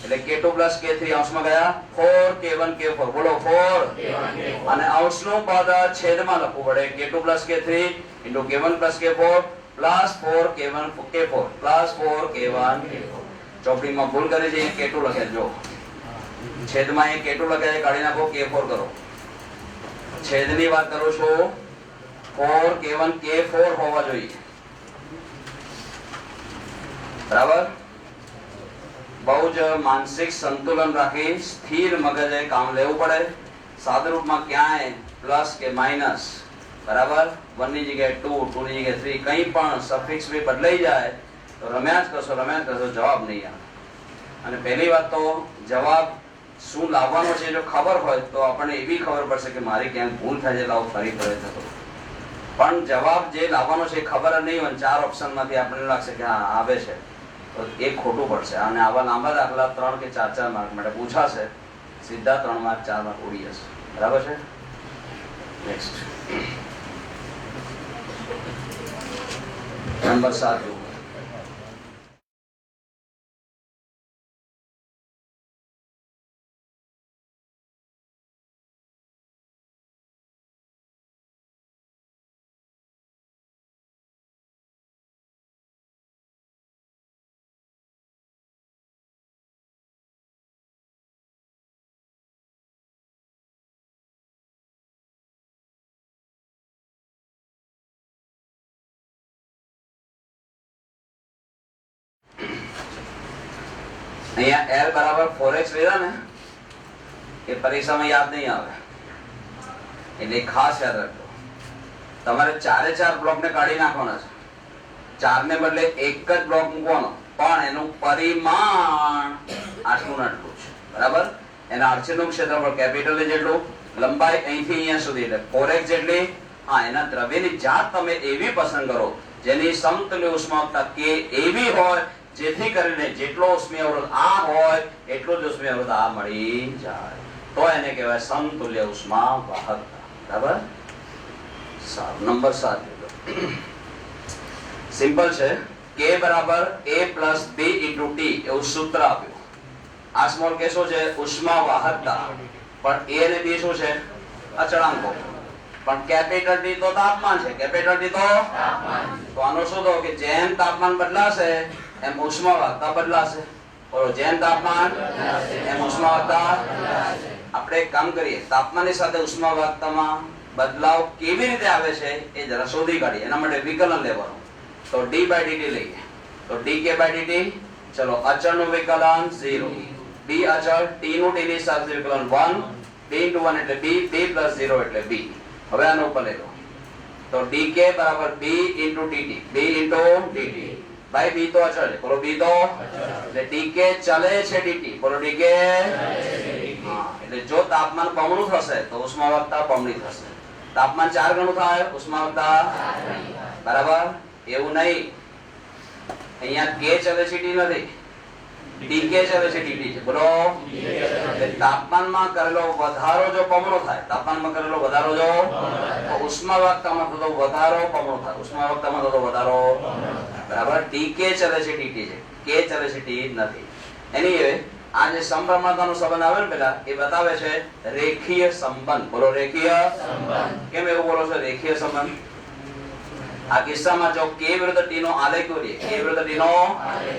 એટલે k2 plus k3 અંશમાં ગયા 4 k1 k4 બોલો 4 અને અંશનું પદ છેદમાં લખવું પડે k2 plus k3 into k1 plus k4 plus 4 k1 k4 plus 4 k1 k4 ચોપડીમાં ભૂલ કરી છે k2 લખેલ જો છેદમાં એ k2 લખાય કાઢી નાખો k4 કરો છેદની વાત કરું છું 4 k1 k4 હોવા જોઈએ બરાબર બહુ જ માનસિક સંતુલન રાખી સ્થિર મગજે કામ લેવું પડે સાદા રૂપમાં ક્યાંય પ્લસ કે માઇનસ બરાબર 1 ની જગ્યાએ 2 2 ની જગ્યાએ 3 કંઈ પણ સફિક્સ બી બદલાઈ જાય તો રમ્યા જ કરશો જવાબ નહીં આવે અને પહેલી વાત તો જવાબ શું લાવવાનો છે જો ખબર હોય તો આપણને એવી ખબર પડશે કે મારી ક્યાંક ભૂલ થાય છે લાવ ફરી પ્રયત્ન કરું પણ જવાબ જે લાવવાનો છે ખબર જ નહીં હોય 4 ઓપ્શનમાંથી આપણને લાગશે કે હા આવે છે તો એ ખોટું પડશે અને આવા લાંબા દાખલા 3 કે 4 માર્ક માટે પૂછાશે સીધા 3 માર્ક 4 માર્ક ઉડી જશે બરાબર છે નેક્સ્ટ નંબર 7 અહીંયા l બરાબર 4x લીધા ને એ પરીક્ષામાં યાદ નહીં આવે એટલે ખાસ યાદ રાખજો તમારે ચારે ચાર બ્લોક ને કાઢી નાખવાના છે ચાર ને બદલે એક જ બ્લોક મૂકવાનો પણ એનું પરિમાણ આટલું આટલું છે બરાબર એના અડચણનું ક્ષેત્રફળ કેપિટલ જેટલું લંબાઈ અહીંથી અહીંયા સુધી એટલે 4x જેટલી હા એના દ્રવ્યની જાત તમે એવી પસંદ કરો જેની સમતુલ્ય ઉષ્માવતા k એવી હોય જેથી કરીને જેટલો ઉષ્મીય અવરોધ આ હોય એટલો જ ઉષ્મીય અવરોધ આ મળી જાય તો એને કહેવાય સમતુલ્ય ઉષ્મા વાહકતા બરાબર નંબર 7 સિમ્પલ છે k બરાબર a plus b into t એવું સૂત્ર આપ્યું આ સ્મોલ કે શું છે ઉષ્મા વાહકતા પણ a અને b શું છે અચળાંકો પણ કેપિટલ t તો તાપમાન છે કેપિટલ t તો આનો શું થયો કે જેમ તાપમાન બદલાશે એમ ઉષ્માવાહકતા બદલાશે બોલો જેમ તાપમાન એમ ઉષ્માવાહકતા આપણે એક કામ કરીએ તાપમાનની સાથે ઉષ્માવાહકતામાં બદલાવ કેવી રીતે આવે છે એ જરા શોધી કાઢીએ એના માટે વિકલન લેવાનું તો d/dt લઈએ તો dk by dt ચલો અચળનું વિકલન 0 b અચળ t નું t ની સાથે વિકલન 1 b into 1 એટલે b b plus 0 એટલે b હવે આનો ઉપર લઈ લો તો dk બરાબર b into dt b into dt ભાઈ બી તો અચળ છે, બોલો બી તો એટલે ડીકે ચલે છે ડીટી, બોલો ડીકે હા એટલે જો તાપમાન બમણું થશે તો ઉષ્માવહતા બમણી થશે, તાપમાન 4 ગણું થાય ઉષ્માવહતા બરાબર એવું નહીં, અહીંયા કે ચલે છે ડી નથી, ડીકે ચલે છે ડીટી છે, બોલો એટલે તાપમાનમાં કરેલો વધારો જો બમણો થાય, તાપમાનમાં કરેલો વધારો જો તો ઉષ્માવહતામાં થતો વધારો બમણો થાય, ઉષ્માવહતામાં થતો વધારો બરાબર, ડીકે ચલે છે ડીટી છે, કે ચલે છે ડી નથી. એની આ જે સમપ્રમાણતાનો સંબંધ આવે ને પેલા એ બતાવે છે રેખીય સંબંધ, બોલો રેખીય સંબંધ. કેમ એવું બોલો છો રેખીય સંબંધ? આ કિસ્સામાં જો k વિરુદ્ધ t નો આલેખ દોરીએ, k વિરુદ્ધ t નો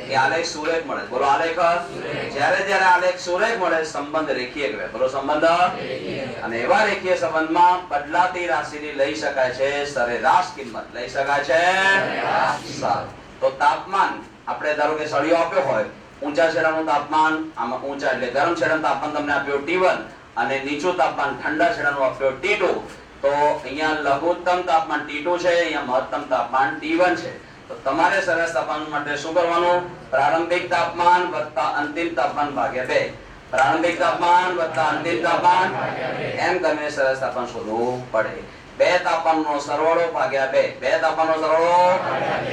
એ આલેખ સુરેખ મળે, બોલો આલેખ જ્યારે જ્યારે આલેખ સુરેખ મળે સંબંધ રેખીય કહેવાય, બોલો સંબંધ. અને એવા રેખીય સંબંધમાં બદલાતી રાશિની લઈ શકાય છે સરેરાશ કિંમત, લઈ શકાય છે સારું. તો તાપમાન આપણે ધારો કે સળિયો આપ્યો હોય, ઊંચા છેડાનું તાપમાન આમાં ઊંચા એટલે ગરમ છેડાનું તાપમાન તમને આપ્યો T1 અને નીચું તાપમાન ઠંડા છેડાનું આપ્યો T2, તો અહીંયા લઘુત્તમ તાપમાન T2 છે, અહીંયા મહત્તમ તાપમાન T1 છે. તો તમારે સરેરાશ તાપમાન માટે શું કરવાનું? પ્રારંભિક તાપમાન વત્તા અંતિમ તાપમાન ભાગ્યા 2, પ્રારંભિક તાપમાન વત્તા અંતિમ તાપમાન એમ કરીને સરેરાશ તાપમાન શોધવું પડે. 2 તાપમાનનો સરવાળો ભાગ્યા 2, 2 તાપમાનનો સરવાળો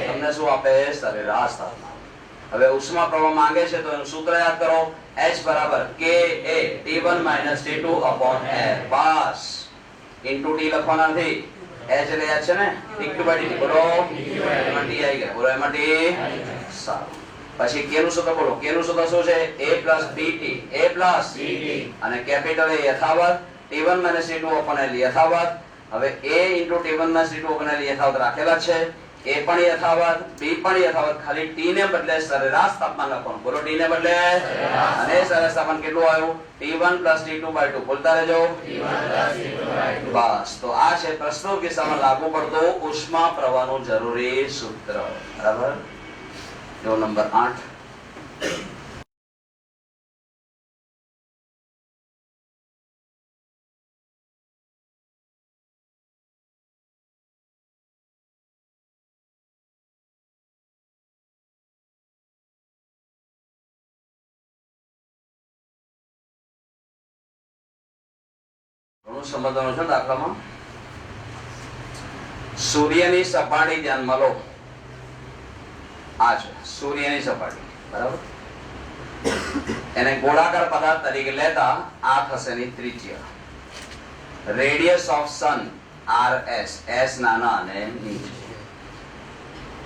તમને શું આપે? સરેરાશ તાપમાન. હવે ઉષ્મા પ્રવાહ માંગે છે તો એનું સૂત્ર યાદ કરો, H બરાબર K A T1 - T2 /F bus into T લખવાના નથી, H એટલે યાદ છે ને dq/dt, બોલો એમાં T આવી ગયા, બોલો એમાં T સારું. પછી K નું સૂત્ર બોલો, K નું સૂત્ર શું છે? A + BT, A + અને કેપિટલ A યથાવત, T1 - T2 /L યથાવત. હવે A × T1 - T2 /L યથાવત રાખેલા છે, A પણ યથાવત, B પણ યથાવત, ખાલી T ને બદલે સરેરાશ તાપમાન લખવાનું, બોલો T ને બદલે અને સરેરાશ તાપમાન કેટલું આવ્યું? T1 + T2/2, બોલતા રહેજો બસ. તો આ છે પ્રસ્તુત કિસ્સામાં લાગુ પડતું ઉષ્મા પ્રવાહનું જરૂરી સૂત્ર, બરાબર. જો નંબર 8 સમજવાનું છે દાખલામાં. સૂર્યની સપાટી ધ્યાનમાં લો, આ છે સૂર્યની સપાટી, બરાબર. એને ગોળાકાર પદાર્થ તરીકે લેતા આ થશે એની ત્રિજ્યા, radius of sun RS, S નાના અને નીચે.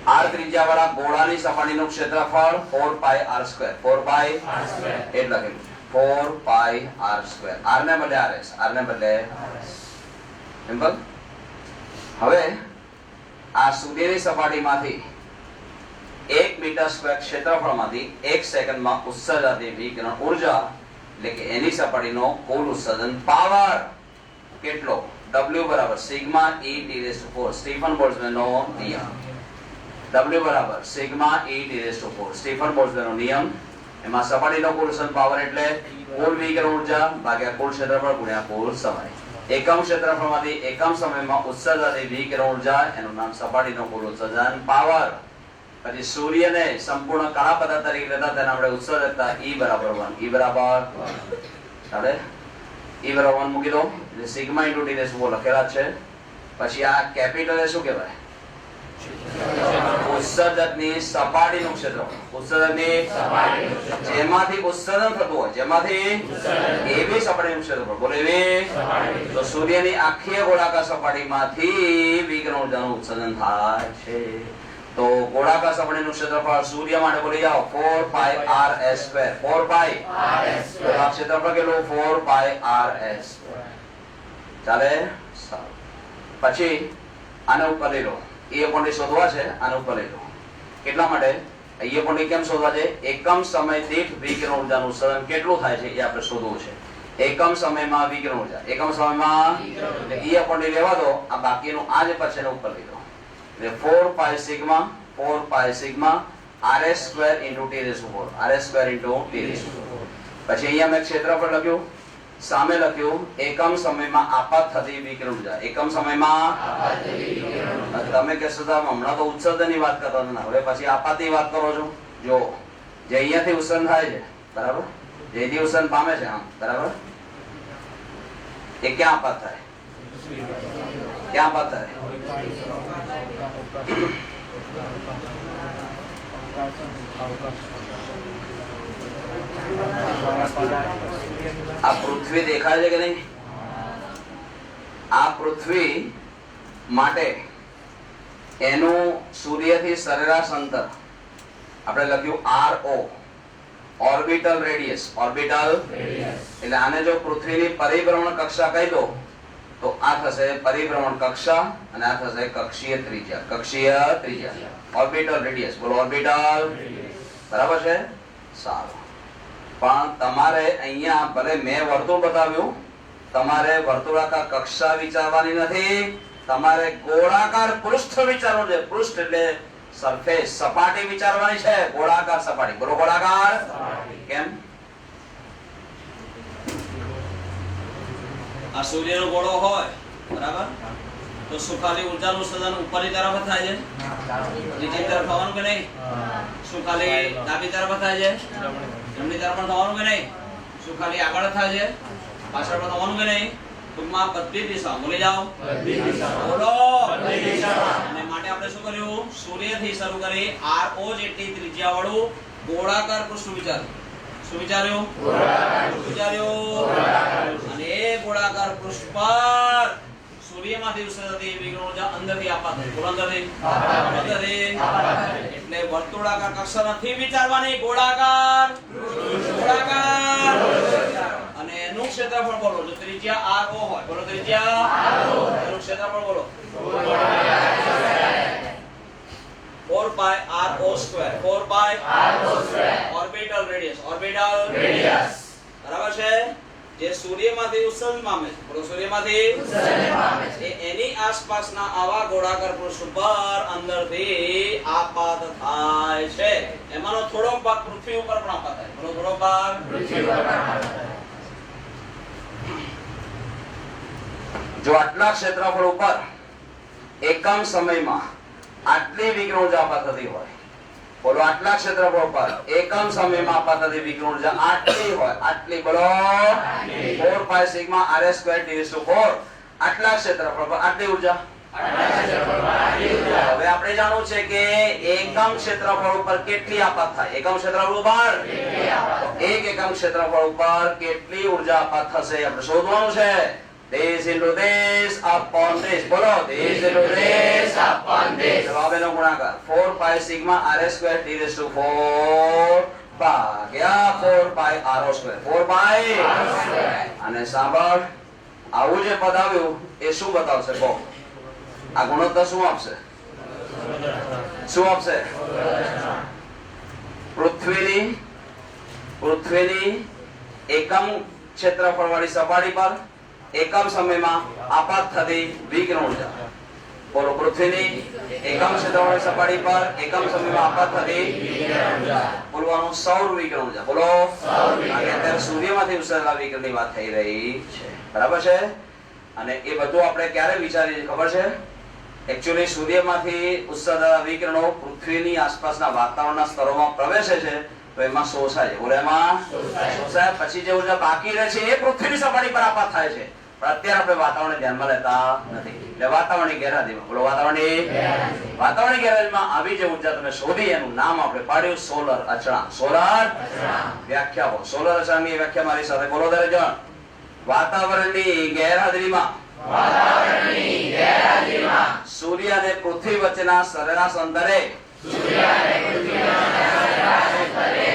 r ત્રિજ્યા વાળા ગોળાની સપાટીનું ક્ષેત્રફળ 4πr², 4πr² એટલે લખેલું 4πr², r ને બદલે rs, r ને બદલે સિમ્પલ. હવે આ સૂર્યની સપાટીમાંથી 1 મીટર સ્ક્વેર ક્ષેત્રફળમાંથી 1 સેકન્ડમાં ઉત્સર્જાતી વિકિરણ ઊર્જા એટલે કે એની સપાટીનો કુલ ઉત્સર્જન પાવર કેટલો? W બરાબર સિગ્મા E⁴, સ્ટીફન બોલ્ટ્ઝમેનનો નિયમ. W બરાબર સિગ્મા E⁴, સ્ટીફન બોલ્ટ્ઝમેનનો નિયમ. એમાં સપાટીનો કુલ ઉત્સર્જન પાવર એટલે કુલ વિકિરણ ઊર્જા ભાગ્યા કુલ ક્ષેત્રફળ ગુણ્યા કુલ સમય. એકમ ક્ષેત્રફળમાંથી એકમ સમયમાં ઉત્સર્જાતી વિકિરણ ઊર્જા એનું નામ સપાટીનો કુલ ઉત્સર્જન પાવર. પછી સૂર્યને સંપૂર્ણ કાળા પદાર્થ તરીકે લેતા તેને આપણે ઉત્સર્જકતા E બરાબર 1, E બરાબર આપણે E બરાબર 1 મૂકી દો એટલે સિગ્મા * T લખેલા છે. પછી આ કેપિટલ એ શું કહેવાય? ઉત્સર્જકની સપાટીનું ક્ષેત્રફળ, ઉત્સર્જકની સપાટી જેમાંથી ઉત્સર્જન થતું હોય, જેમાંથી એવી સપાટીનું ક્ષેત્રફળ, બોલો એવી. તો સૂર્યની આખી ગોળાકાર સપાટીમાંથી વિકિરણ ઊર્જાનું ઉત્સર્જન થાય છે. તો ગોળાકાર સપાટીનું ક્ષેત્રફળ સૂર્ય માટે બોલી જાઓ 4πrs², 4πrs². તો આ ક્ષેત્રફળ કેટલું? 4πrs². ચાલે સારું. પછી આને ઉપર લઈ લો, E શોધવા છે, આને ઉપર લઈ લો. કેટલા માટે? E કેમ શોધવા છે? એકમ સમય દીઠ વિકિરણ ઊર્જાનું ઉત્સર્જન કેટલું થાય છે એ આપણે શોધવું છે. એકમ સમયમાં વિકિરણ ઊર્જા, એકમ સમયમાં E લેવા દો, આ બાકીનું આ જે પછી ઉપર લઈ લો એટલે 4π sigma rs² × T⁴, rs² × T⁴. પછી અહીંયા મેં ક્ષેત્રફળ લખ્યું, સામે લખ્યું એકમ સમયમાં આપાત થતી વિકિરણ ઊર્જા, એકમ સમયમાં તમે કહેશો તો હમણાં તો ઉત્સર્જનની વાત કરતા હતા, હવે પછી આપાતની વાત કરો છો. જો જે અહીંયાથી ઉત્સર્જન થાય છે, બરાબર, જેથી ઉત્સર્જન પામે છે, આમ બરાબર, એ ક્યાં આપાત થાય? ક્યાં આપાત થાય? આ પૃથ્વી દેખાય છે કે નહીં? આ પૃથ્વી માટે એનું સૂર્યથી સરેરાશ અંતર આપણે લખ્યું RO, ઓર્બિટલ રેડિયસ. ઓર્બિટલ એટલે આને જો પૃથ્વીની પરિભ્રમણ કક્ષા કહી દો તો આ થશે પરિભ્રમણ કક્ષા અને આ થશે કક્ષીય ત્રિજ્યા. કક્ષીય ત્રિજ્યા, ઓર્બિટલ રેડિયસ. બોલો ઓર્બિટલ, બરાબર છે? સારું. પણ તમારે અહીંયા ભલે મેં વર્તુળ બતાવ્યું, તમારે વર્તુળાકાર કક્ષા વિચારવાની નથી, તમારે ગોળાકાર પૃષ્ઠ વિચારવું છે. પૃષ્ઠ એટલે સરફેસ, સપાટી વિચારવાની છે. ગોળાકાર સપાટી. બોલો ગોળાકાર. કેમ? આ સૂર્યનો ગોળો હોય, બરાબર, તો શું ખાલી ઊર્જાનું સદન ઉપરની તરફ થાય છે? નીચેની તરફ થવાનું કે નહીં? શું ખાલી ડાબી તરફ થાય છે? જમણી તરફ પણ થવાનું કે નહીં? શું ખાલી આગળ થાય છે? પાછળ પણ થવાનું કે નહીં? ટૂંકમાં બધી દિશા. બોલી જાઓ. બોલો. અને માટે આપણે શું કર્યું? સૂર્યથી શરૂ કરી RO જેટલી ત્રિજ્યા વાળું ગોળાકાર પૃષ્ઠ વિચાર્યું. શું વિચાર્યું? વિચાર્યું. અને એ ગોળાકાર પૃષ્ઠ પર સૂર્યમાંથી ઉત્સર્જિત વિકિરણ ઊર્જા અંદરથી આપાત થાય. બોલો અંદરથી. એટલે વર્તુળાકાર કક્ષા નથી વિચારવાની, ગોળાકાર. ગોળાકાર. અને એનું ક્ષેત્રફળ બોલો. જો ત્રિજ્યા RO હોય, બોલો ત્રિજ્યા એનું ક્ષેત્રફળ બોલો. 4 pi RO square. 4 pi RO square. Orbital radius. Orbital radius. બરાબર છે? જે સૂર્યમાંથી ઉત્સર્જન પામે છે, બોલો સૂર્યમાંથી ઉત્સર્જન પામે છે, એની આસપાસના આવા ગોળાકાર પૃષ્ઠ પર અંદરથી આપાત થાય છે. એમાંનો થોડોક ભાગ પૃથ્વી ઉપર પણ આપાત થાય. બોલો થોડોક ભાગ પૃથ્વી ઉપર પણ આપાત થાય. જો આટલા ક્ષેત્રફળ ઉપર એકમ સમયમાં આટલી વિકિરણ ઊર્જા આપાત થતી હોય, બોલો આટલા ક્ષેત્રફળ પર એકમ સમયમાં આપાત થતી વિકિરણ ઊર્જા આટલી હોય, આટલી. બોલો 4 pi sigma RS square T⁴. આટલા ક્ષેત્રફળ પર આટલી ઊર્જા. હવે આપણે જાણવું છે કે એકમ ક્ષેત્રફળ ઉપર કેટલી આપાત થાય? એકમ ક્ષેત્રફળ ઉપર એક એકમ ક્ષેત્રફળ ઉપર કેટલી ઊર્જા આપાત થશે આપણે શોધવાનું છે. this into this upon this. બોલો this into this upon this. જવાબનો ગુણાકાર 4 pi sigma RS square T⁴ ભાગ્યા 4 pi RO square. 4 pi RO square. અને સાંભળ, આવું જે પદ આવ્યું એ શું બતાવશે? કહો. આ ગુણોત્તર શું આપશે? શું આપશે? પૃથ્વીની એકમ ક્ષેત્રફળ વાળી સપાટી પર એકમ સમયમાં આપાત થતી વિકિરણ ઊર્જા. બોલો પૃથ્વીની એકમ ક્ષેત્રફળ સપાટી પર એકમ સમયમાં આપાત થતી વિકિરણ ઊર્જા. બોલવાનું સૌર વિકિરણ ઊર્જા. બોલો સૌર વિકિરણ. અત્યારે સૂર્યમાંથી ઉત્સર્જેલા વિકિરણની વાત થઈ રહી છે, બરાબર છે? અને એ બધું આપણે ક્યારે વિચારીએ ખબર છે? એકચ્યુઅલી સૂર્યમાંથી ઉત્સર્જેલા વિકિરણો પૃથ્વીની આસપાસના વાતાવરણના સ્તરોમાં પ્રવેશે છે તો એમાં શોષાય. બોલો એમાં શોષાય. પછી જે ઊર્જા બાકી રહે છે એ પૃથ્વીની સપાટી પર આપાત થાય છે. પણ અત્યારે આપણે વાતાવરણને ધ્યાનમાં લેતા નથી. એટલે વાતાવરણની ગેરહાજરીમાં, બોલો વાતાવરણની ગેરહાજરીમાં આવી જે ઊર્જા તમે શોધી એનું નામ આપણે પાડ્યું સોલર અચળાંક. સોલર વ્યાખ્યા બોલો. સોલર અચળાંકની વ્યાખ્યા મારી સાથે બોલો દરેક જણ. વાતાવરણની ગેરહાજરીમાં સૂર્ય અને પૃથ્વી વચ્ચેના સરેરાશ અંતરે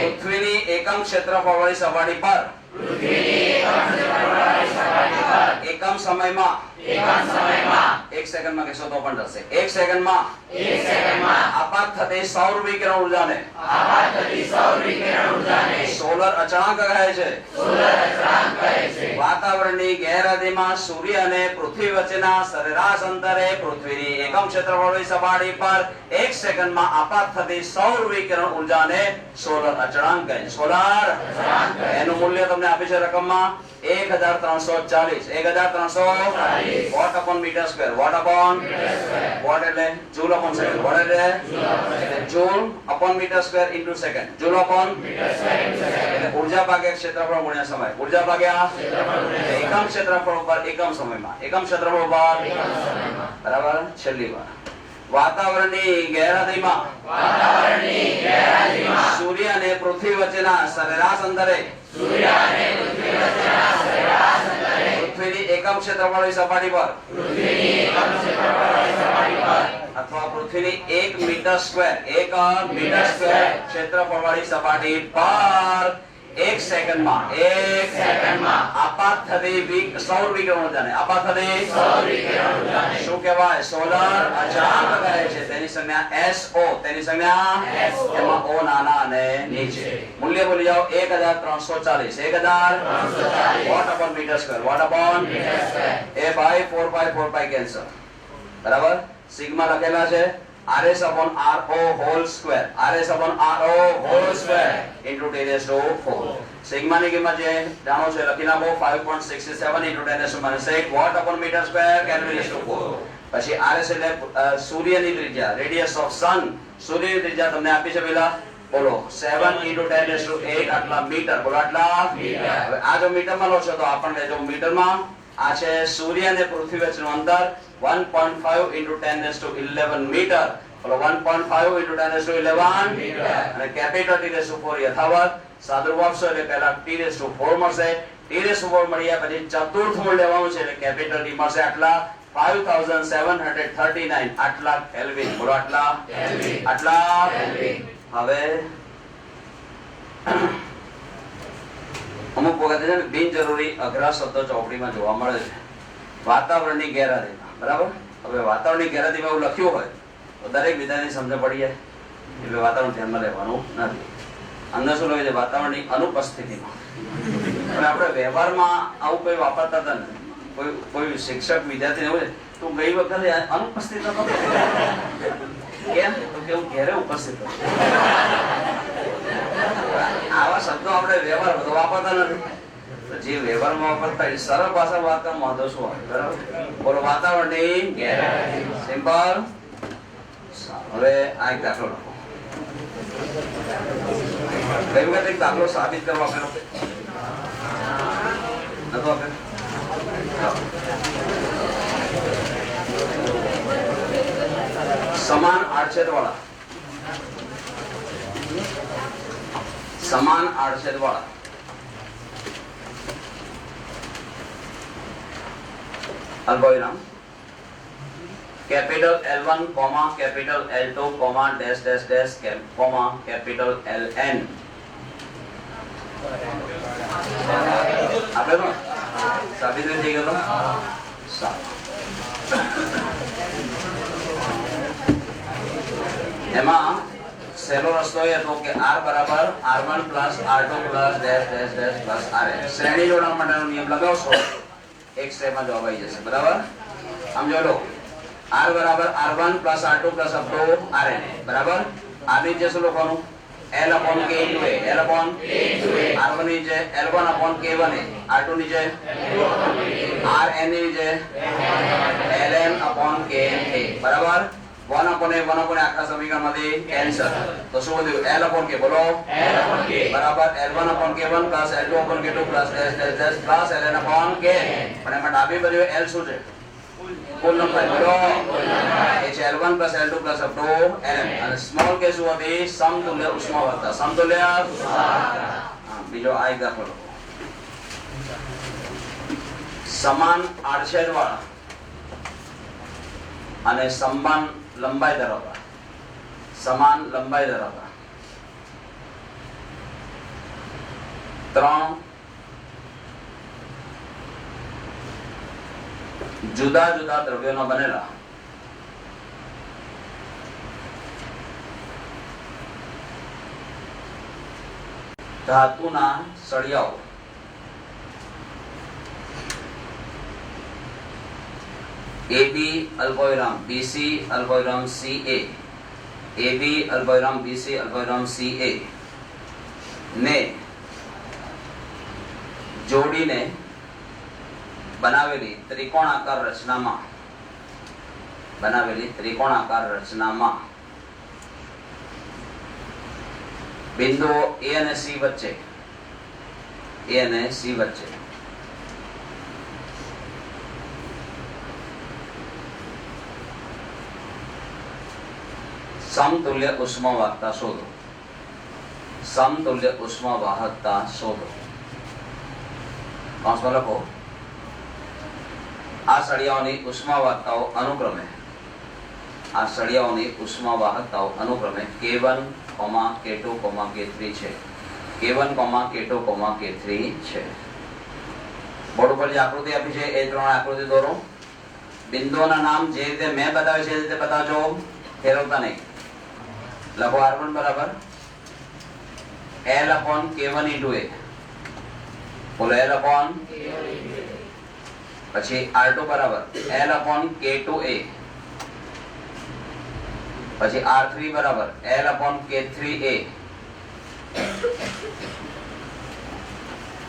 પૃથ્વીની એકમ ક્ષેત્રફળ વાળી સપાટી પર એકમ સમયમાં એક સેકન્ડમાં કહેશો તો પણ થશે. એક સેકન્ડમાં આપાત થતી સૌર વિકિરણ ઊર્જાને સોલર અચળાંક કહે છે. વાતાવરણની ગેરહાજરીમાં સૂર્ય અને પૃથ્વી વચ્ચેના સરેરાશ અંતરે પૃથ્વીની એકમ ક્ષેત્રફળ સપાટી પર એક સેકન્ડમાં આપાત થતી સૌર વિકિરણ ઊર્જાને સોલર અચળાંક કહે છે. સોલર એનું મૂલ્ય તમને આપી છે રકમમાં 1 1340 1340 watt upon metre square watt upon watt એટલે જૂલ અપોન સેકન્ડ વોટ એટલે joule upon metre square into second joule upon એટલે ઊર્જા ભાગ્યા ક્ષેત્રફળ ગુણ્યા સમય ઊર્જા ભાગ્યા એકમ ક્ષેત્રફળ ઉપર એકમ સમયમાં એકમ ક્ષેત્રફળ ઉપર બરાબર છેલ્લી વાર વાતાવરણની ગેરહાજરીમાં સૂર્ય અને પૃથ્વી વચ્ચેના સરેરાશ અંતરે પૃથ્વીની એકમ ક્ષેત્રફળની સપાટી પર અથવા પૃથ્વીની 1 મીટર સ્ક્વેર ક્ષેત્રફળવાળી સપાટી પર 1 સેકન્ડમાં આપાત થતી સૌર વિકિરણ ઊર્જાને શું કહેવાય સોલર અચાંક કહે છે તેની સંજ્ઞા SO એમાં O નાના અને નીચે મૂલ્ય બોલી જાઓ 1340 watt upon metre square watt upon a by 4 cancel બરાબર સિગ્મા લખેલા છે RS upon RO whole square into 10 raised to 4 sigma ની કિંમત જે જાણો છો લખી નાખો 5.67 into 10 raised to -8 watt upon meter square Kelvin raised to 4 પછી RS એટલે સૂર્યની ત્રિજ્યા રેડિયસ ઓફ સન સૂર્યની ત્રિજ્યા તમને આપી છે પેલા બોલો 7 into 10 raised to 8 આટલા મીટર બોલો આટલા હવે આ જો મીટરમાં લો છો તો આપણને જો મીટરમાં આ છે સૂર્ય અને પૃથ્વી વચ્ચેનું અંતર 1.5 into 10 raised to 11 મીટર બોલો 1.5 into 10 raised to 11 મીટર અને કેપિટલ T raised to 4 યથાવત સાદુરૂપ આપશો એટલે પહેલા T raised to 4 મળશે T raised to 4 મળ્યા પછી ચતુર્થ મૂળ લેવાનું છે એટલે કેપિટલ T મળશે આટલા 5739 આટલા કેલ્વિન બોલો આટલા કેલ્વિન હવે અમુક વખતે છે ને બિનજરૂરી અઘરા શબ્દો ચોપડીમાં જોવા મળે છે વાતાવરણની ગેરહાજરીમાં બરાબર હવે વાતાવરણની ગેરહાજરીમાં એવું લખ્યું હોય તો દરેક વિધાનની સમજ પડી જાય એટલે વાતાવરણ ધ્યાનમાં લેવાનું નથી અંદર શું લખ્યું છે વાતાવરણની અનુપસ્થિતિમાં પણ આપણે વ્યવહારમાં આવું કોઈ વાપરતા હતા ને કોઈ શિક્ષક વિદ્યાર્થીને એવું છે તું ગઈ વખતે અનુપસ્થિત હતો કેમ તો કે હું ઘેરે ઉપસ્થિત હતો આવા શબ્દો આપણે વ્યવહાર બધો વાપરતા નથી જે વ્યવહારમાં વાપરતા એ સરળ ભાષા વાત કરવા મહત્વ શું હોય બરાબર બોલો વાતાવરણની ગેરહાજરી સિમ્પલ હવે આ એક દાખલો લખો કઈ વખત એક દાખલો સાબિત કરવા આપેલો નતો આપેલો સમાન આડછેદ વાળા અલ્પવિરામ capital L1 capital L2 dash dash dash capital LN આપણે તો સાબિત થઈ ગયો એમાં સહેલો રસ્તો એ હતો કે R બરાબર R1 plus R2 plus dash dash dash plus RN શ્રેણી જોડાણ માટેનો નિયમ લગાવશો એક સ્ટેપમાં જવાબ આવી જશે બરાબર આમ જો લો R બરાબર R1 plus R2 plus up to RN બરાબર આ નીચે શું લખવાનું L upon K into A L upon R1 નીચે L1 upon K1 R2 નીચે RN નીચે LN upon KA બરાબર 1 upon A આખા સમીકરણમાંથી કેન્સલ તો શું વધ્યું L upon K બોલો L upon K બરાબર L1 upon K1 plus L2 upon K2 plus dash dash dash plus LN upon K પણ એમાં ડાબી બાજુ L શું છે કુલ લંબાઈ બોલો એ છે L1 plus L2 plus up to LN અને સ્મોલ કે શું હતી સમતુલ્ય ઉષ્માવર્તા સમતુલ્ય બીજો આ એક દાખલો સમાન આડછેદ વાળા અને સમાન લંબાઈ ધરાવતા ત્રણ જુદા જુદા દ્રવ્યોના બનેલા ધાતુના સળિયાઓ AB અલ્પવિરામ BC અલ્પવિરામ CA AB અલ્પવિરામ BC અલ્પવિરામ CA ને જોડીને બનાવેલી ત્રિકોણાકાર રચનામાં બિંદુઓ A અને C વચ્ચે સમતુલ્ય ઉષ્માવાહકતા શોધો. કૌંસમાં લખો. આ સળિયાઓની ઉષ્માવાહકતાઓ અનુક્રમે K1, K2, K3 છે. K1, K2, K3 છે. બોર્ડ ઉપર જે આકૃતિ આપી છે એ ત્રણ આકૃતિ દોરો. બિંદુઓના નામ જે રીતે મેં બતાવ્યું છે એ રીતે બતાવજો, ફેરવતા નહીં. લખો R1 બરાબર L/K1 * A. બોલો L/K1 પછી R2 બરાબર L/K2A. પછી R3 બરાબર L/K3A.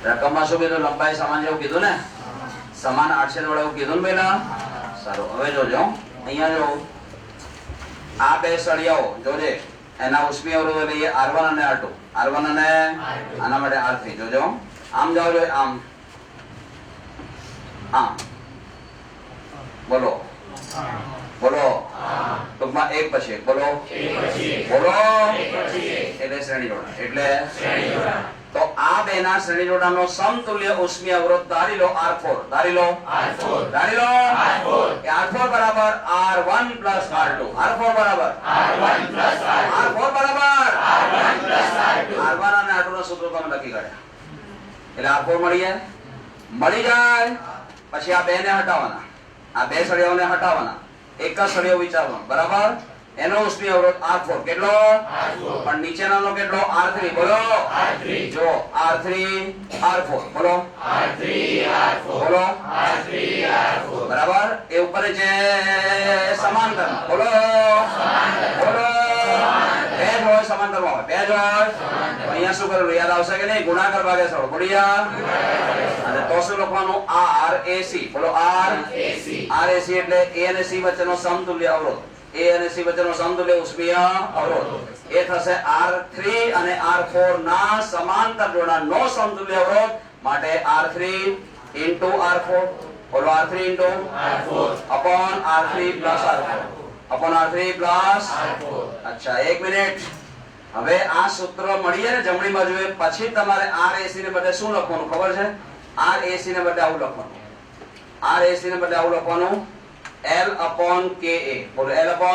રકમમાં શું કીધું? લંબાઈ સમાન જેવું કીધું ને? સમાન આડછેદ વડે એવું કીધું ને પેલા? સારું, હવે જોજો અહીંયા જો આ બે સળિયાઓ જોજે એના ઉષ્મી અવરોધો લઈએ R1 અને R2. R1 અને આના માટે R3. જોજો આમ જાઓ જો આમ બોલો ટૂંકમાં એક પછી એક બોલો એટલે શ્રેણી જોડાણ. એટલે તો આ બે ના શ્રેણી જોડાણનો સમતુલ્ય ઉષ્મી અવરોધ ધારી લો R4. ધારી લો R4 બરાબર R1 પ્લસ R2. R4 બરાબર R1 અને R2 નો સૂત્ર તમે લખી કાઢ્યા એટલે R4 મળી જાય. પછી આ બે ને હટાવવાના, આ બે સળિયાઓને હટાવવાના, એક જ સળિયો વિચારવાનો બરાબર. એનો ઉષ્મી અવરોધ R4 કેટલો? પણ નીચેનાનો કેટલો? R3. બોલો જો R3 R4 બોલો બરાબર. એ ઉપર જે સમાંતર બોલો બે જ હોય સમાંતરમાં હોય, બે જ હોય. અહીંયા શું કરેલું યાદ આવશે કે નહીં? ગુણાકાર ભાગે સરળ બોલ્યા. અને તો શું લખવાનું? RAC. બોલો RAC એટલે A અને C વચ્ચેનો સમતુલ્ય અવરોધ. A અને C વચ્ચેનો સમતુલ્ય ઉષ્મીય અવરોધ એ થશે R3 અને R4 ના સમાંતર જોડાણનો સમતુલ્ય અવરોધ માટે R3 into R4. બોલો R3 into upon R3 plus R4 upon R3 plus. અચ્છા, એક મિનિટ. હવે આ સૂત્ર મળીએ ને જમણી બાજુએ, પછી તમારે RAC ને બદલે શું લખવાનું ખબર છે? RAC ને બદલે આવું લખવાનું L/Ka. બોલો L/Ka.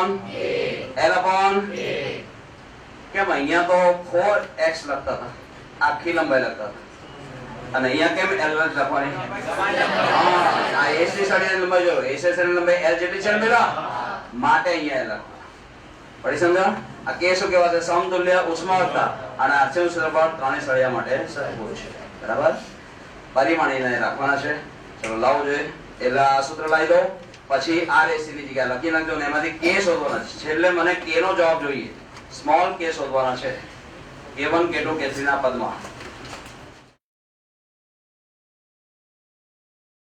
કેમ અહીંયા તો 4x લખતા હતા, આખી લંબાઈ લખતા હતા, અને અહીંયા કેમ L લખવાની? આ AC સળિયાની લંબાઈ જો AC સળિયાની લંબાઈ L જેટલી છે પેલા માટે અહીંયા L લખવા પડી. સમજો? આ કે શું કહેવાય? સમતુલ્ય ઉષ્માવાહકતા અને આરસીયુ ક્ષેત્રફળ ત્રણેય સળિયા માટે સરખું છે બરાબર. પરિમાણીને રાખવાના છે. ચલો લાવો જોઈએ એટલે આ સૂત્ર લાવી દો. પછી RAC ની જગ્યાએ લખી નાખજો ને એમાંથી K શોધવાના છે. છેલ્લે મને K નો જવાબ જોઈએ, સ્મોલ K શોધવાના છે K1, K2, K3 ના પદમાં.